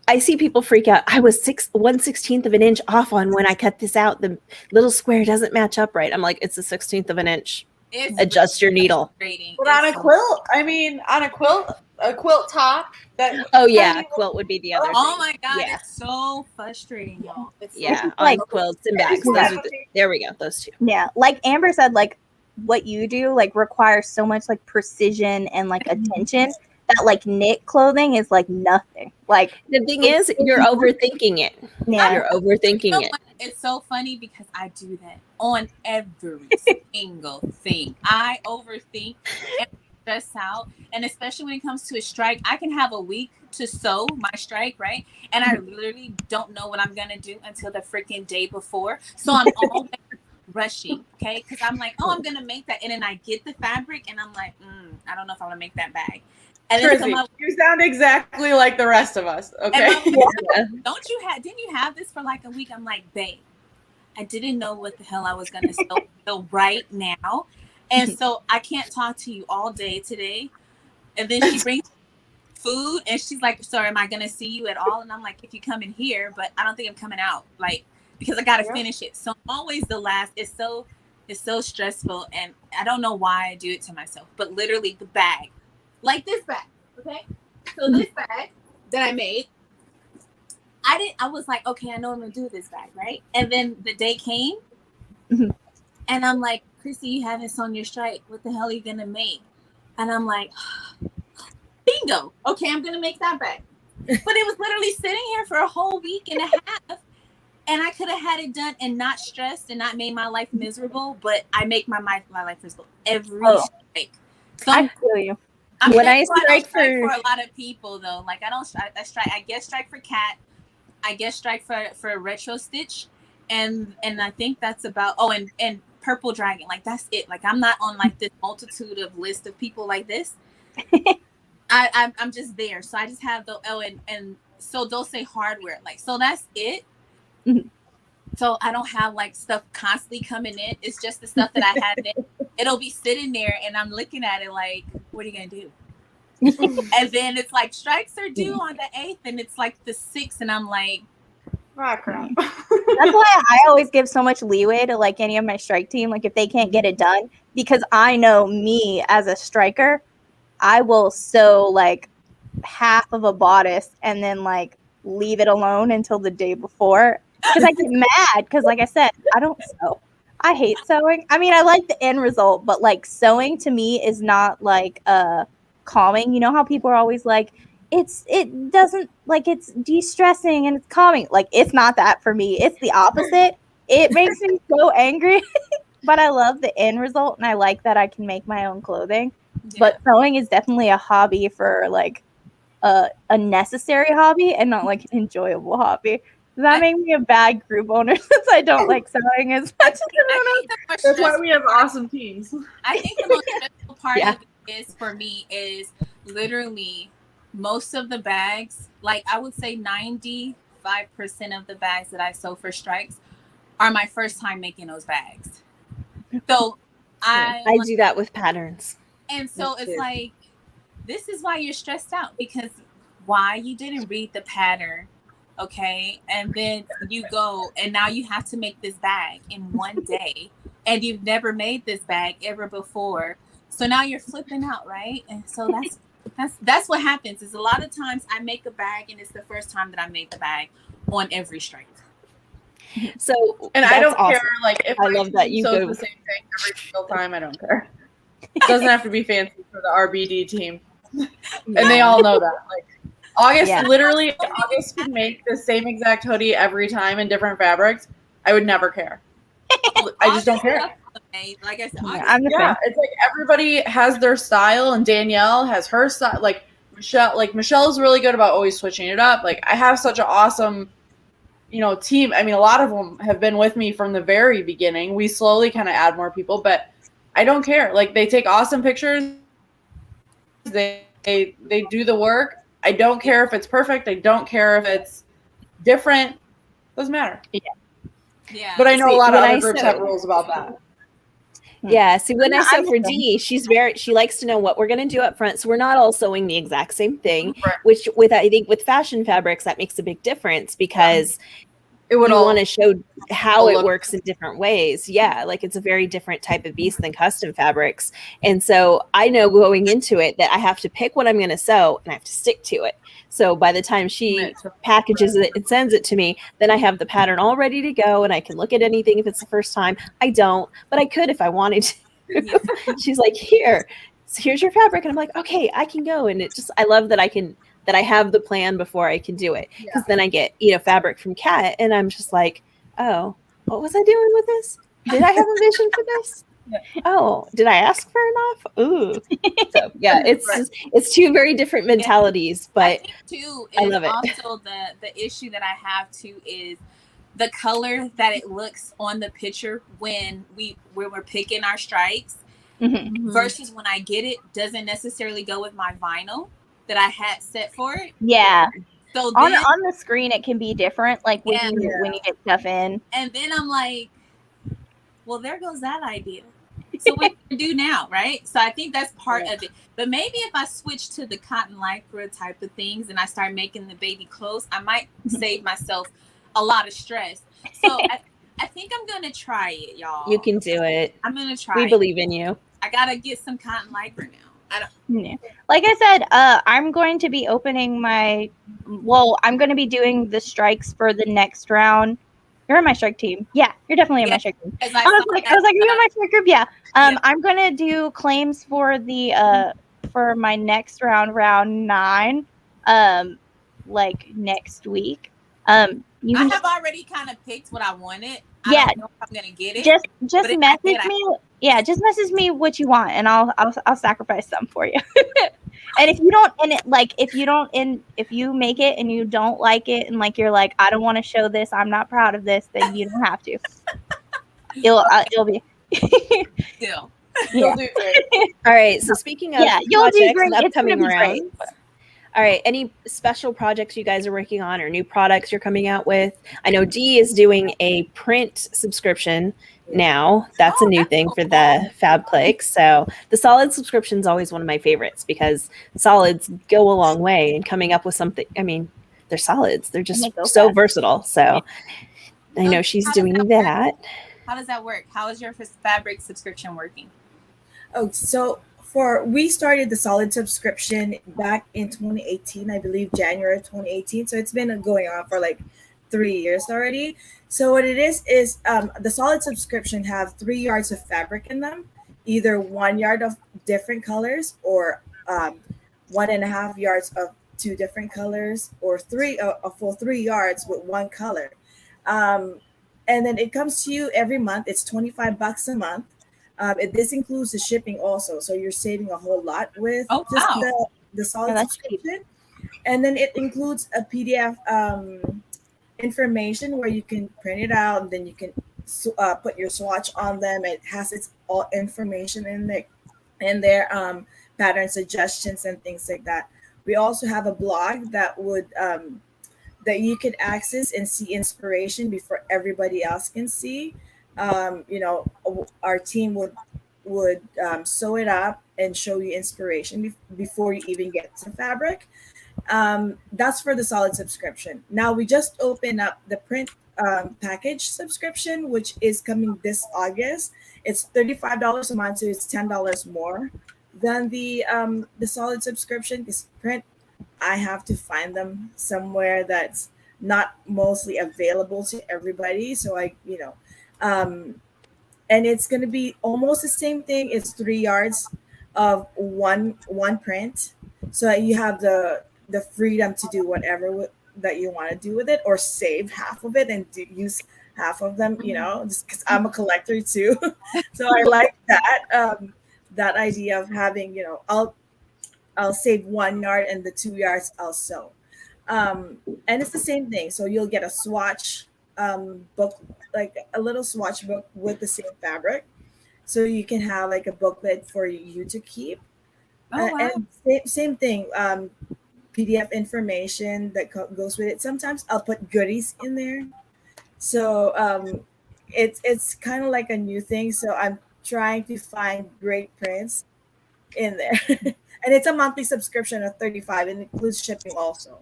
I see people freak out. I was 1/16 of an inch off on when I cut this out. The little square doesn't match up right. I'm like, it's a 1/16 of an inch. It's Adjust your needle. frustrating. But on It's a so- quilt, I mean, on a quilt top. That Oh yeah, tiny quilt would be the other Oh thing. my god, Yeah. it's so frustrating, y'all. It's so Yeah, on like- quilts and bags. Those are there we go. Those two. yeah, like Amber said, like what you do like requires so much like precision and like attention that like knit clothing is like nothing. Like, The thing is, you're overthinking it. yeah, You're overthinking You know it. what? It's so funny because I do that on every single thing. I overthink and stress out, and especially when it comes to a strike, I can have a week to sew my strike, right? And I literally don't know what I'm gonna do until the freaking day before. So I'm always rushing, okay? Because I'm like, oh, I'm gonna make that, and then I get the fabric, and I'm like, I don't know if I want to make that bag. And then Chrissy, you sound exactly like the rest of us. Okay. Didn't you have this for like a week? I'm like, babe, I didn't know what the hell I was gonna sew right now, and so I can't talk to you all day today. And then she brings food, and she's like, "So am I gonna see you at all?" And I'm like, "If you come in here, but I don't think I'm coming out, like because I gotta finish it." So I'm always the last. It's so stressful, and I don't know why I do it to myself. But literally, the bag, like this bag, okay? So this bag that I made. I was like, okay, I know I'm gonna do this bag, right? And then the day came, and I'm like, Chrissy, you haven't sewn your stripe. What the hell are you gonna make? And I'm like, bingo. Okay, I'm gonna make that bag. But it was literally sitting here for a whole week and a half, and I could have had it done and not stressed and not made my life miserable. But I make my life miserable every strike. So I feel you. When I don't strike for for a lot of people though, like I don't strike. I guess strike for Cat. I guess strike for retro stitch, and I think that's about. Oh, and purple dragon. Like that's it. Like I'm not on like this multitude of list of people like this. I'm just there. So I just have the and so they'll say hardware. Like so that's it. So I don't have like stuff constantly coming in. It's just the stuff that I have in. It'll be sitting there and I'm looking at it like, what are you gonna do? And then it's like strikes are due on the 8th and it's like the 6th and I'm like, crap. That's why I always give so much leeway to like any of my strike team, like if they can't get it done, because I know me as a striker, I will sew like half of a bodice and then like leave it alone until the day before because I get mad because like I said, I don't sew. I hate sewing. I mean, I like the end result, but like sewing to me is not like calming. You know how people are always like, it doesn't like it's de-stressing and it's calming. Like it's not that for me. It's the opposite. It makes me so angry, but I love the end result and I like that I can make my own clothing. yeah. But sewing is definitely a hobby for like a necessary hobby and not like an enjoyable hobby. Does that make me a bad group owner since I don't like sewing as much as everyone else? That's why we have awesome teams. I think the most stressful part of it is for me is literally most of the bags, like I would say 95% of the bags that I sew for strikes are my first time making those bags. So I do that with patterns. and so Me it's too. like, this is why you're stressed out because why you didn't read the pattern, okay? And then you go and now you have to make this bag in one day and you've never made this bag ever before. So now you're flipping out, right? And so that's what happens is a lot of times I make a bag and it's the first time that I made the bag on every strike. So And I that's don't awesome. care, like, if I love that you sews go- the same thing every single time, I don't care. It doesn't have to be fancy for the RBD team. And they all know that. Like, August, Yeah. literally, August could make the same exact hoodie every time in different fabrics. I would never care. I just don't care. Like I said, I'm the Yeah, same. it's like everybody has their style, and Danielle has her style. Like Michelle's really good about always switching it up. Like I have such an awesome, team. I mean, a lot of them have been with me from the very beginning. We slowly kind of add more people, but I don't care. Like they take awesome pictures. They do the work. I don't care if it's perfect. I don't care if it's different. Doesn't matter. yeah. But I know a lot of when other I groups sew- have rules about that. Yeah, see, when I sew I'm for the same. Dhee, she likes to know what we're going to do up front, so we're not all sewing the exact same thing. Right. Which, I think, with fashion fabrics, that makes a big difference because It would you all want to show how it look- works in different ways. Yeah, like it's a very different type of beast than custom fabrics, and so I know going into it that I have to pick what I'm going to sew and I have to stick to it. So by the time she packages it and sends it to me, then I have the pattern all ready to go and I can look at anything if it's the first time. I don't, but I could if I wanted to. She's like, here's your fabric. And I'm like, okay, I can go. And I love that I have the plan before I can do it. Because then I get, fabric from Kat and I'm just like, oh, what was I doing with this? Did I have a vision for this? Oh, did I ask for enough? Ooh. So yeah, it's two very different mentalities, but I think too, I love it. Also the issue that I have too is the color that it looks on the picture when we're picking our strikes versus when I get it doesn't necessarily go with my vinyl that I had set for it. Yeah. So then, On the screen it can be different, like when you get stuff in. and then I'm like, well, there goes that idea. So what do you do now, right? So I think that's part of it. But maybe if I switch to the cotton lycra type of things and I start making the baby clothes, I might save myself a lot of stress. So I think I'm gonna try it, y'all. you can do it. I'm gonna try. We believe in you. I gotta get some cotton lycra now. Like I said, I'm going to be opening I'm going to be doing the strikes for the next round. You're on my strike team. Yeah, you're definitely on my strike team. I was like, are you on my strike group? Yeah. I'm going to do claims for for my next round 9, like next week. I have already kind of picked what I wanted. I don't know if I'm gonna get it. Just message me. Yeah, just message me what you want, and I'll sacrifice some for you. And if you don't, if you make it and you don't like it, and like you're like, I don't want to show this, I'm not proud of this, then you don't have to. It'll be. Still. You'll do great. All right. So speaking of you'll do projects great. and It's gonna upcoming be great. rounds. All right. Any special projects you guys are working on or new products you're coming out with? I know Dhee is doing a print subscription now. That's a new thing for the Fab Clique. So the solid subscription is always one of my favorites because solids go a long way in coming up with something. I mean, they're solids. They're just so versatile. So I know she's doing that. How does that work? How is your fabric subscription working? Oh, so we started the solid subscription back in 2018, I believe January 2018. So it's been going on for like 3 years already. So what it is the solid subscription have 3 yards of fabric in them, either 1 yard of different colors or 1.5 yards of 2 different colors, or a full 3 yards with 1 color. And then it comes to you every month. It's $25 a month. This includes the shipping also, so you're saving a whole lot with the solid subscription. And then it includes a PDF information where you can print it out, and then you can put your swatch on them. It has its all information in there, pattern suggestions and things like that. We also have a blog that would that you can access and see inspiration before everybody else can see. Our team would sew it up and show you inspiration before you even get to fabric. That's for the solid subscription. Now we just opened up the print package subscription, which is coming this August. It's $35 a month, so it's $10 more than the solid subscription. Because print, I have to find them somewhere that's not mostly available to everybody. So and it's going to be almost the same thing. It's 3 yards of one print, so you have the freedom to do whatever that you want to do with it, or save half of it and use half of them, just because I'm a collector too. So I like that that idea of having, I'll save 1 yard and the 2 yards I'll sew. And it's the same thing. So you'll get a swatch book, like a little swatch book with the same fabric. So you can have like a booklet for you to keep. Oh, wow. And same thing, PDF information that goes with it. Sometimes I'll put goodies in there. So it's kind of like a new thing. So I'm trying to find great prints in there. And it's a monthly subscription of $35 and includes shipping also.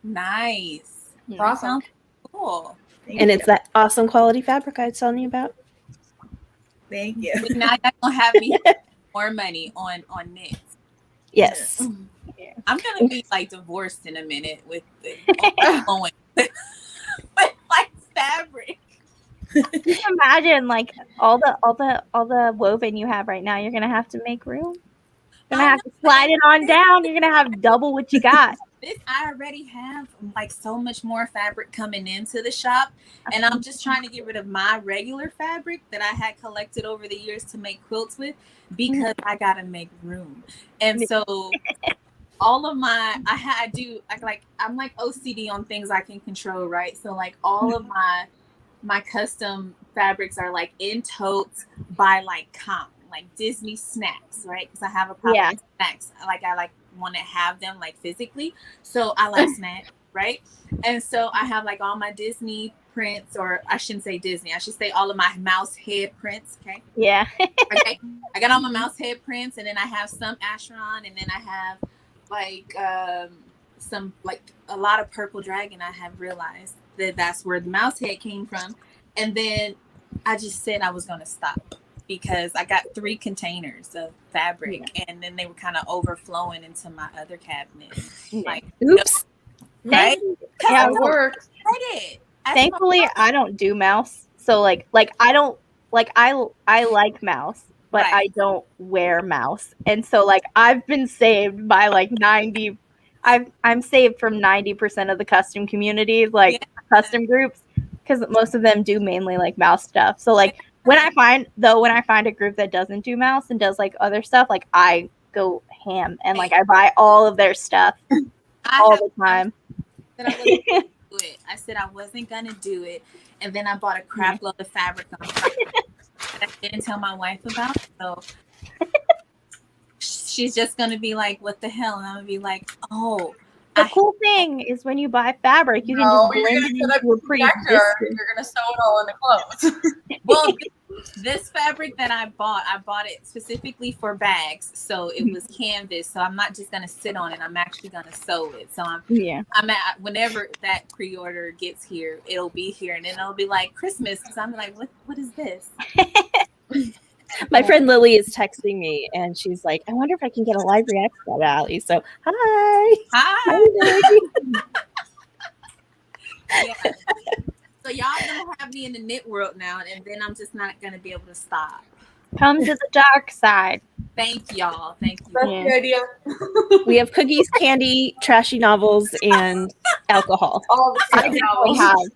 Nice. Awesome. Sounds cool. Thank And you. it's that awesome quality fabric I was telling you about. Thank you. Now you're gonna have me more money on knits. Yes. I'm gonna be like divorced in a minute with the overflowing with like fabric. Just imagine like all the woven you have right now. You're gonna have to make room. You're gonna have to slide it on down. You're gonna have double what you got. I already have like so much more fabric coming into the shop, and I'm just trying to get rid of my regular fabric that I had collected over the years to make quilts with, because I gotta make room. And so all of my I'm like OCD on things I can control, right? So like all of my custom fabrics are like in totes by like comp, like Disney snacks, right? Because I have a problem with snacks. I want to have them like physically, so I like snacks, right? And so I have like all my Disney prints, or I shouldn't say Disney, I should say all of my mouse head prints. Okay. Yeah. Okay. I got all my mouse head prints, and then I have some Acheron, and then I have like some like a lot of purple dragon. I have realized that that's where the mouse head came from, and then I just said I was gonna stop, because I got 3 containers of fabric, and then they were kind of overflowing into my other cabinet. Like, Oops. right? Yeah, It works. I did. Thankfully, I don't do mouse. So like I don't like I like mouse, but Right. I don't wear mouse. And so like I've been saved by like 90. I'm saved from 90% of the custom community, like custom groups, because most of them do mainly like mouse stuff. So like when I find a group that doesn't do mouse and does like other stuff, like I go ham and like I buy all of their stuff all the time. I said I wasn't gonna do it, and then I bought a crap load of fabric on Friday that I didn't tell my wife about. So she's just gonna be like, "What the hell?" And I'm gonna be like, "Oh." The cool thing is when you buy fabric, you can just blend it into a pre-existing. You're gonna sew it all into clothes. Well, this fabric that I bought it specifically for bags, so it was canvas. So I'm not just gonna sit on it. I'm actually gonna sew it. So I'm at, whenever that pre-order gets here, it'll be here, and then it'll be like Christmas. Because I'm like, what is this? My friend Lily is texting me, and she's like, I wonder if I can get a library expo, Allie. So, hi. Hi. Yeah. So y'all gonna have me in the knit world now, and then I'm just not gonna be able to stop. Come to the dark side. Thank y'all. Thank you. That's the idea. We have cookies, candy, trashy novels, and alcohol. All the I same definitely novels.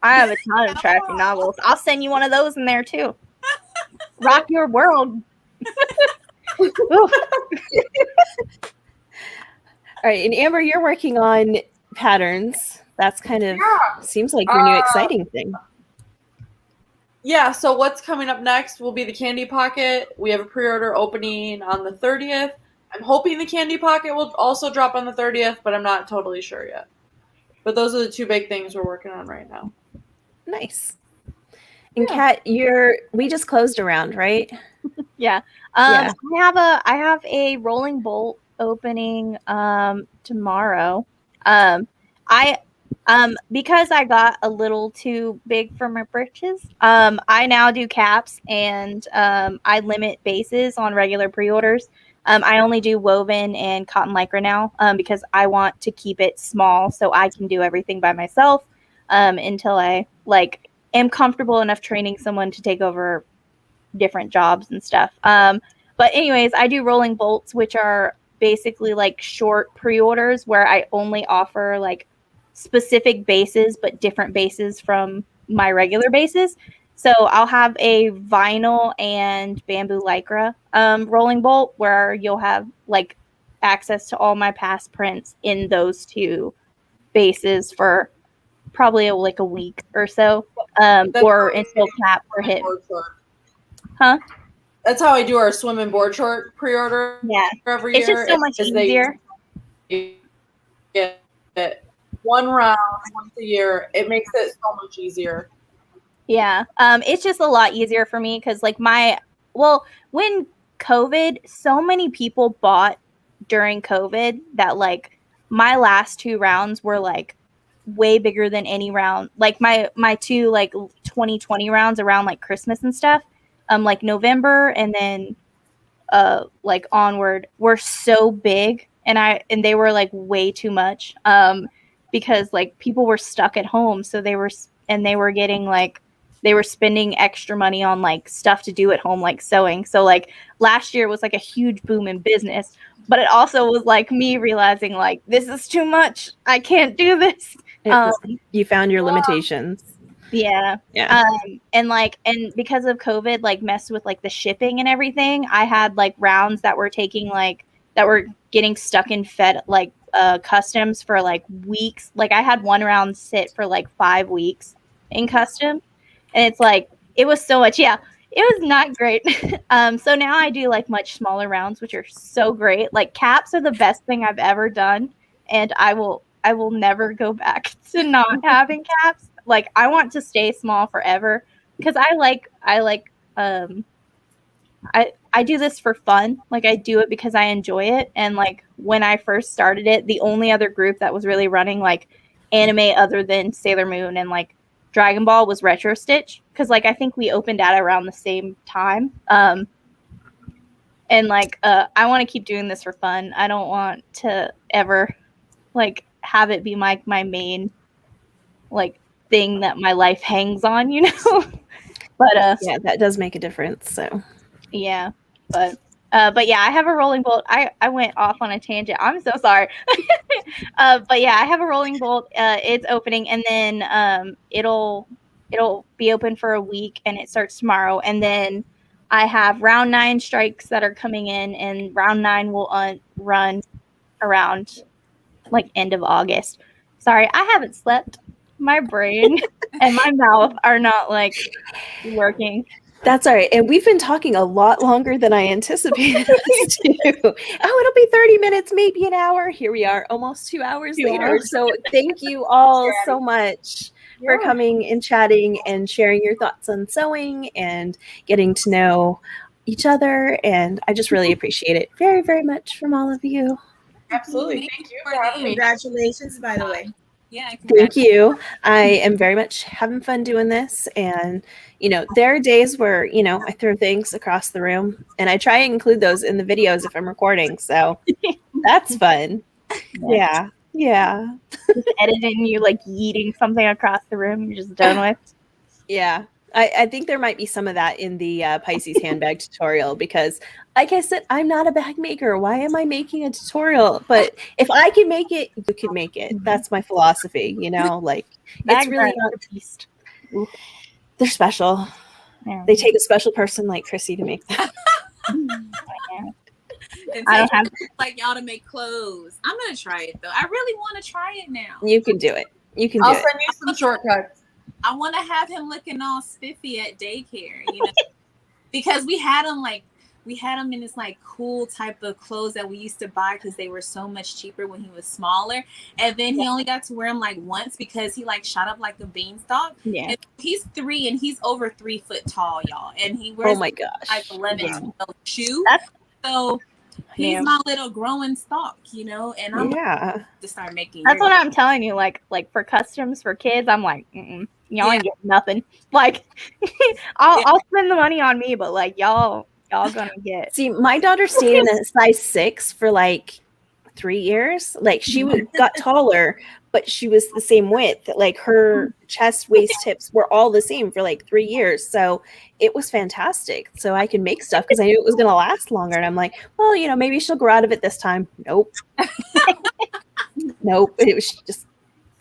have a ton of trashy novels. I'll send you one of those in there too. Rock your world. All right, and Amber, you're working on patterns. That's kind of seems like your new exciting thing. Yeah, so what's coming up next will be the Candy Pocket. We have a pre-order opening on the 30th. I'm hoping the Candy Pocket will also drop on the 30th, but I'm not totally sure yet. But those are the 2 big things we're working on right now. Nice. And Kat, we just closed a round, right? Yeah. Yeah. I have a rolling bolt opening tomorrow. Because I got a little too big for my britches, I now do caps, and I limit bases on regular pre-orders. I only do woven and cotton lycra now, because I want to keep it small so I can do everything by myself until I am comfortable enough training someone to take over different jobs and stuff. But anyways, I do rolling bolts, which are basically like short pre-orders where I only offer like specific bases, but different bases from my regular bases. So I'll have a vinyl and bamboo lycra rolling bolt where you'll have like access to all my past prints in those two bases for probably like a week or so, or until caps are hit. Huh? That's how I do our swim and board short pre-order. Yeah, every it's year. just so much easier. They get one round once a year. It makes it so much easier. Yeah, it's just a lot easier for me because like when COVID, so many people bought during COVID that like my last two rounds were like way bigger than any round. Like my two like 2020 rounds around like Christmas and stuff, like November and then like onward were so big and they were like way too much because like people were stuck at home, so they were getting like they were spending extra money on like stuff to do at home like sewing. So like last year was like a huge boom in business, but it also was like me realizing like this is too much, I can't do this. You found your limitations. Yeah. And because of COVID, like messed with like the shipping and everything, I had like rounds that were getting stuck in customs for like weeks. Like I had one round sit for like 5 weeks in custom, and it's like it was so much. Yeah, it was not great. So now I do like much smaller rounds, which are so great. Like caps are the best thing I've ever done, and I will never go back to not having caps. Like I want to stay small forever because I do this for fun. Like I do it because I enjoy it. And like when I first started it, the only other group that was really running like anime other than Sailor Moon and like Dragon Ball was Retro Stitch, because like I think we opened at around the same time. And like I want to keep doing this for fun. I don't want to ever like have it be my main like thing that my life hangs on, you know. But yeah, that does make a difference. So yeah, but yeah, I have a rolling bolt. I went off on a tangent. I'm so sorry. But yeah, I have a rolling bolt. It's opening, and then it'll be open for a week, and it starts tomorrow. And then I have round 9 strikes that are coming in, and round 9 will run around like end of August. Sorry, I haven't slept. My brain and my mouth are not like working. That's all right. And we've been talking a lot longer than I anticipated us to. Oh, it'll be 30 minutes, maybe an hour. Here we are, almost 2 hours later. So thank you all so much for coming and chatting and sharing your thoughts on sewing and getting to know each other. And I just really appreciate it very, very much from all of you. Absolutely. Thank you for having me. Congratulations, by the way. Yeah, thank you. I am very much having fun doing this. And, you know, there are days where, you know, I throw things across the room and I try and include those in the videos if I'm recording. So that's fun. Yeah. Yeah. Just editing you like yeeting something across the room you're just done with. Yeah. I think there might be some of that in the Pisces handbag tutorial because, like I said, I'm not a bag maker. Why am I making a tutorial? But if I can make it, you can make it. That's my philosophy, you know? Like, it's really not a beast. They're special. Yeah. They take a special person like Chrissy to make them. I don't have like y'all to make clothes. I'm gonna try it though. I really want to try it now. You can do it. You can. I'll send you some shortcuts. I want to have him looking all spiffy at daycare, you know, because we had him in this like cool type of clothes that we used to buy because they were so much cheaper when he was smaller, and then he only got to wear them like once because he like shot up like a beanstalk. Yeah, and he's 3 and he's over 3 foot tall, y'all, and he wears like 11 shoe. So he's my little growing stalk, you know, and I'm to start making. That's what I'm telling you. Like for customs for kids, I'm like, y'all ain't getting nothing. Like, I'll spend the money on me, but like y'all gonna get. See, my daughter stayed in a size 6 for like 3 years. Like she got taller, but she was the same width. Like her chest, waist, hips were all the same for like 3 years. So it was fantastic. So I can make stuff because I knew it was gonna last longer. And I'm like, well, you know, maybe she'll grow out of it this time. Nope. Nope. It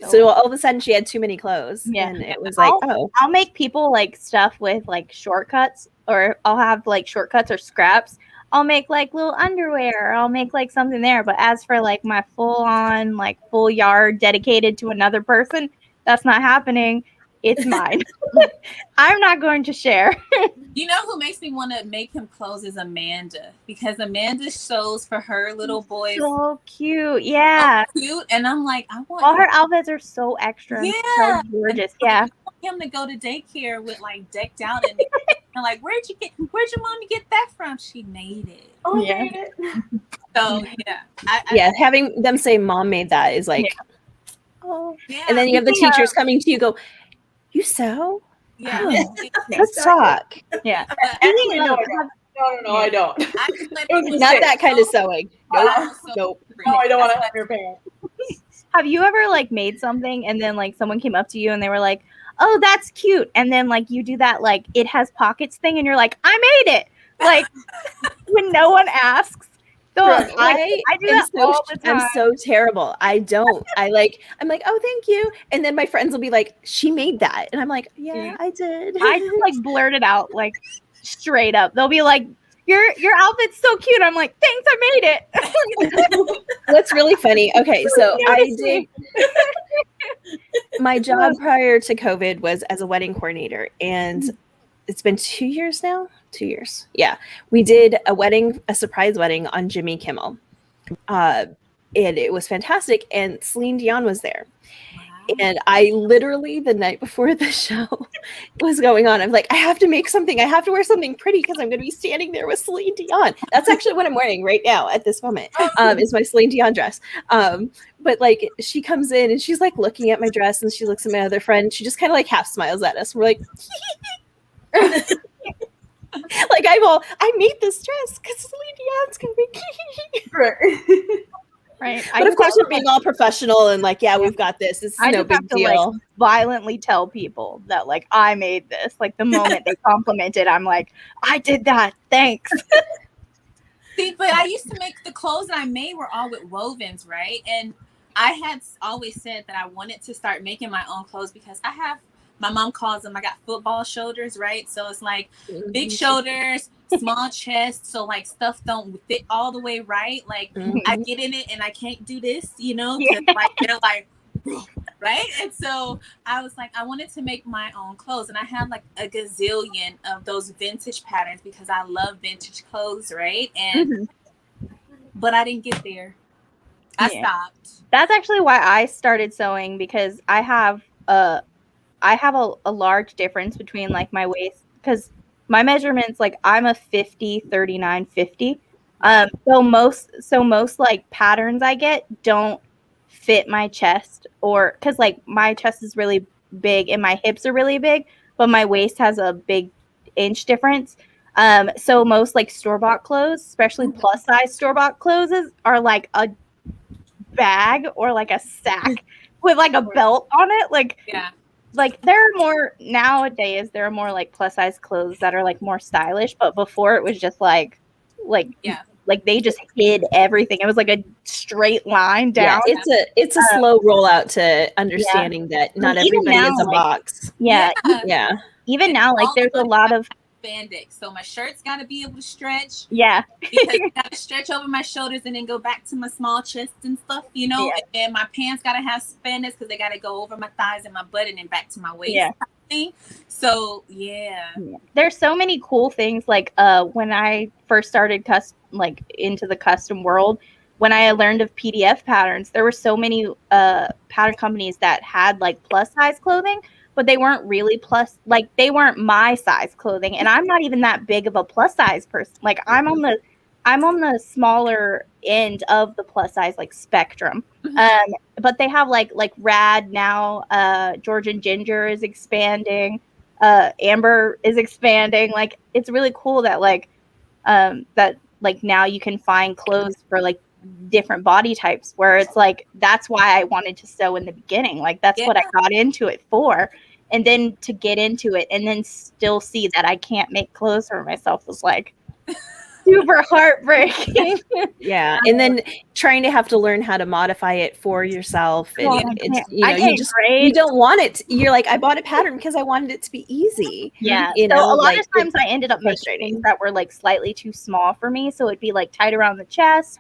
So all of a sudden she had too many clothes. Yeah. And it was like, I'll make people like stuff with like shortcuts, or I'll have like shortcuts or scraps. I'll make like little underwear. I'll make like something there. But as for like my full yard dedicated to another person, that's not happening. It's mine. I'm not going to share. You know who makes me want to make him clothes is Amanda, because Amanda sews for her little boys. So cute. Yeah. So cute. And I'm like, I want all her outfits are so extra. Yeah. And so gorgeous. Yeah. I want him to go to daycare with like decked out and I'm like, where'd your mommy get that from? She made it. Oh, Yeah. made it. So yeah. Having them say mom made that is like, oh. Yeah. And then you have the teachers coming to you go, you sew? Yeah. Oh, let's talk. Yeah. No, I don't. I just let It was people Not sew. that kind of sewing. Nope. So Nope. No, I don't want to have your parents. Have you ever like made something and then like someone came up to you and they were like, oh, that's cute. And then like you do that like it has pockets thing and you're like, I made it. Like when no one asks. So Right. I do that all the time. I'm so terrible. I'm like, oh, thank you. And then my friends will be like, she made that. And I'm like, yeah, I did. I just like blurt it out like straight up. They'll be like, your outfit's so cute. I'm like, thanks, I made it. That's really funny. Okay, so I did. My job prior to COVID was as a wedding coordinator, and it's been 2 years now. 2 years. Yeah. We did a surprise wedding on Jimmy Kimmel. And it was fantastic. And Celine Dion was there. Wow. And I literally, the night before the show was going on, I'm like, I have to make something. I have to wear something pretty because I'm going to be standing there with Celine Dion. That's actually what I'm wearing right now at this moment, is my Celine Dion dress. But like, she comes in and she's like looking at my dress and she looks at my other friend. She just kind of like half smiles at us. We're like, like I made this dress because Celine Dion's gonna be Right. But of course we're being all professional and like, yeah, we've got this. It's no big deal. Like, violently tell people that like I made this. Like the moment they compliment it, I'm like, I did that. Thanks. See, but I used to make the clothes that I made were all with wovens, right? And I had always said that I wanted to start making my own clothes because my mom calls them, I got football shoulders, right? So it's like big shoulders, small chest. So like stuff don't fit all the way right. Like I get in it and I can't do this, you know, like they're like, right? And so I was like, I wanted to make my own clothes. And I had like a gazillion of those vintage patterns because I love vintage clothes, right? And but I didn't get there. I stopped. That's actually why I started sewing, because I have a large difference between like my waist, because my measurements, like I'm a 50, 39, 50. So most like patterns I get don't fit my chest, or because like my chest is really big and my hips are really big, but my waist has a big inch difference. So most like store-bought clothes, especially plus size store-bought clothes, are like a bag or like a sack with like a belt on it. Like, yeah. Like there are more nowadays, there are more like plus size clothes that are like more stylish, but before it was just like they just hid everything. It was like a straight line down. Yeah, it's a slow rollout to understanding that not everybody is a box. Yeah. Even now, like all there's a lot of spandex, so my shirt's got to be able to stretch. Yeah, because I got to stretch over my shoulders and then go back to my small chest and stuff, you know. Yeah. And then my pants got to have spandex because they got to go over my thighs and my butt and then back to my waist. Yeah. So yeah, there's so many cool things. Like when I first started into the custom world, when I learned of PDF patterns, there were so many pattern companies that had like plus size clothing, but they weren't really they weren't my size clothing. And I'm not even that big of a plus size person. Like I'm on the smaller end of the plus size like spectrum. But they have like Rad now, Georgian Ginger is expanding, Amber is expanding. Like it's really cool that that now you can find clothes for like different body types, where it's like that's why I wanted to sew in the beginning. Like that's what I got into it for. And then to get into it and then still see that I can't make clothes for myself was like super heartbreaking. Yeah, and then trying to have to learn how to modify it for yourself, and God, I it's can't- you I know can't you grade. don't want it. You're like, I bought a pattern because I wanted it to be easy. Yeah. You So know, a lot like, of times I ended up making frustrating. things that were like slightly too small for me. So it'd be like tight around the chest,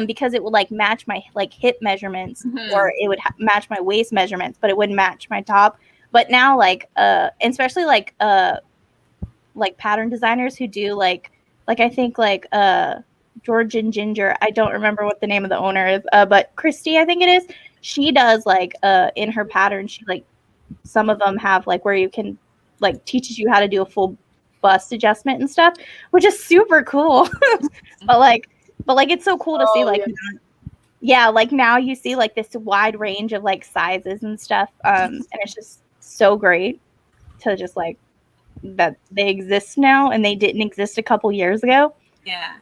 because it would like match my like hip measurements, or it would match my waist measurements, but it wouldn't match my top. But now like especially like pattern designers who do like I think like George and Ginger, I don't remember what the name of the owner is, but Christy, I think it is. She does like in her pattern, she like some of them have like where you can like teaches you how to do a full bust adjustment and stuff, which is super cool. but like it's so cool to see like yeah, like now you see like this wide range of like sizes and stuff, and it's just so great to just like that they exist now and they didn't exist a couple years ago. Yeah.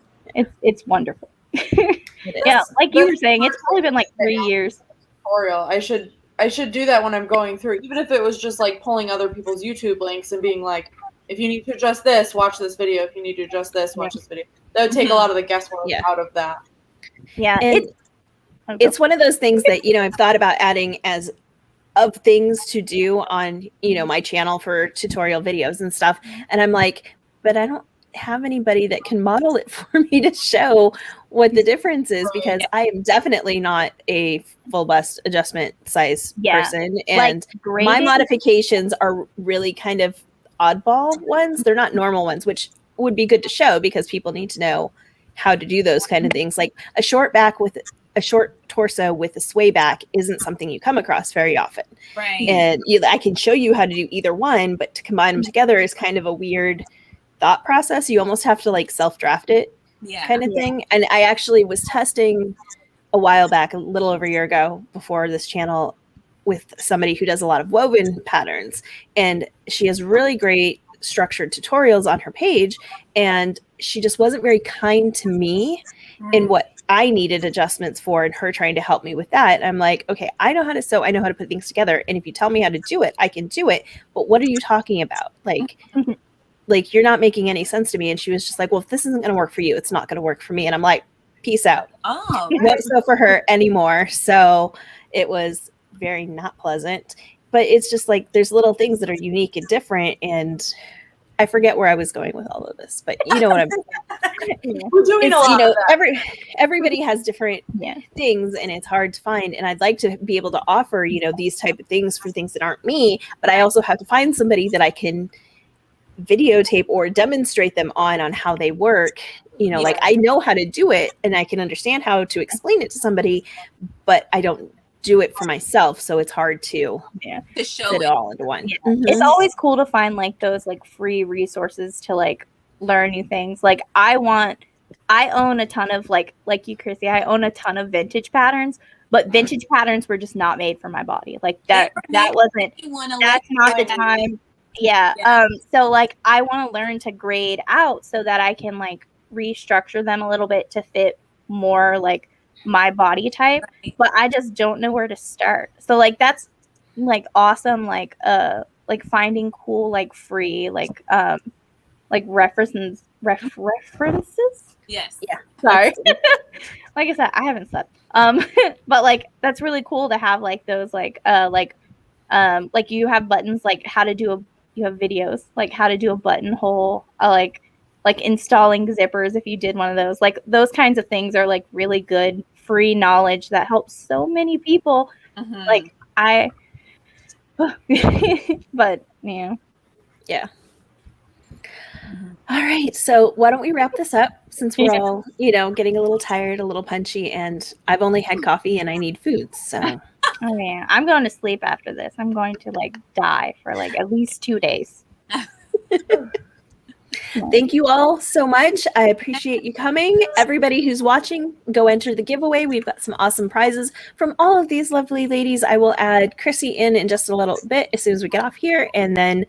It's wonderful. Yeah, like you were saying, it's probably been like 3 years. Tutorial. I should do that when I'm going through, even if it was just like pulling other people's YouTube links and being like, if you need to adjust this, watch this video. If you need to adjust this, watch this video. That would take a lot of the guesswork out of that. Yeah, and it's one of those things that I've thought about adding as of things to do on my channel for tutorial videos and stuff, and I'm like, but I don't have anybody that can model it for me to show what the difference is, because I am definitely not a full bust adjustment size person, and like my modifications are really kind of oddball ones. They're not normal ones, which would be good to show because people need to know how to do those kind of things. Like a short back with a short torso with a sway back isn't something you come across very often. Right. And I can show you how to do either one, but to combine them together is kind of a weird thought process. You almost have to like self-draft it kind of thing. And I actually was testing a while back, a little over a year ago before this channel, with somebody who does a lot of woven patterns, and she has really great structured tutorials on her page, and she just wasn't very kind to me in what I needed adjustments for, and her trying to help me with that. I'm like, okay, I know how to sew, I know how to put things together, and if you tell me how to do it, I can do it, but what are you talking about? Like you're not making any sense to me. And she was just like, well, if this isn't going to work for you, it's not going to work for me. And I'm like, peace out. Oh, Won't sew for her anymore. So it was very not pleasant, but it's just like there's little things that are unique and different, and I forget where I was going with all of this, but you know what I'm saying. We're doing a lot of that. Everybody has different things, and it's hard to find, and I'd like to be able to offer these type of things for things that aren't me, but I also have to find somebody that I can videotape or demonstrate them on how they work. Like I know how to do it and I can understand how to explain it to somebody, but I don't do it for myself, so it's hard to show fit it all into one. It's always cool to find like those like free resources to like learn new things. Like I own a ton of like you, Chrissy, I own a ton of vintage patterns, but vintage patterns were just not made for my body. Like that's not the time. So like I want to learn to grade out so that I can like restructure them a little bit to fit more like my body type, but I just don't know where to start. So like that's like awesome, like finding cool like free like references. Yes. Yeah. Sorry. Like I said, I haven't slept. But like that's really cool to have like those like you have buttons, like you have videos like how to do a buttonhole, like installing zippers if you did one of those. Like those kinds of things are like really good free knowledge that helps so many people. Like I but yeah. All right, so why don't we wrap this up, since we're all getting a little tired, a little punchy, and I've only had coffee and I need food, so Oh man, I'm going to sleep after this. I'm going to like die for like at least 2 days. Thank you all so much. I appreciate you coming. Everybody who's watching, go enter the giveaway. We've got some awesome prizes from all of these lovely ladies. I will add Chrissy in just a little bit as soon as we get off here, and then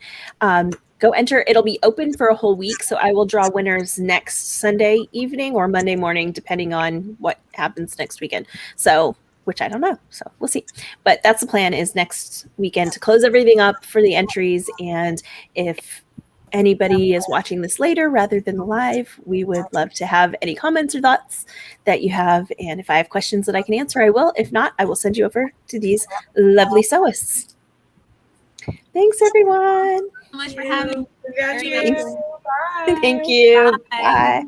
go enter. It'll be open for a whole week, so I will draw winners next Sunday evening or Monday morning, depending on what happens next weekend. So, which I don't know, so we'll see. But that's the plan, is next weekend to close everything up for the entries, and if anybody is watching this later rather than live, we would love to have any comments or thoughts that you have. And if I have questions that I can answer, I will. If not, I will send you over to these lovely sewists. Thanks, everyone. So much for having me. Congratulations. Thank you. Bye. Bye.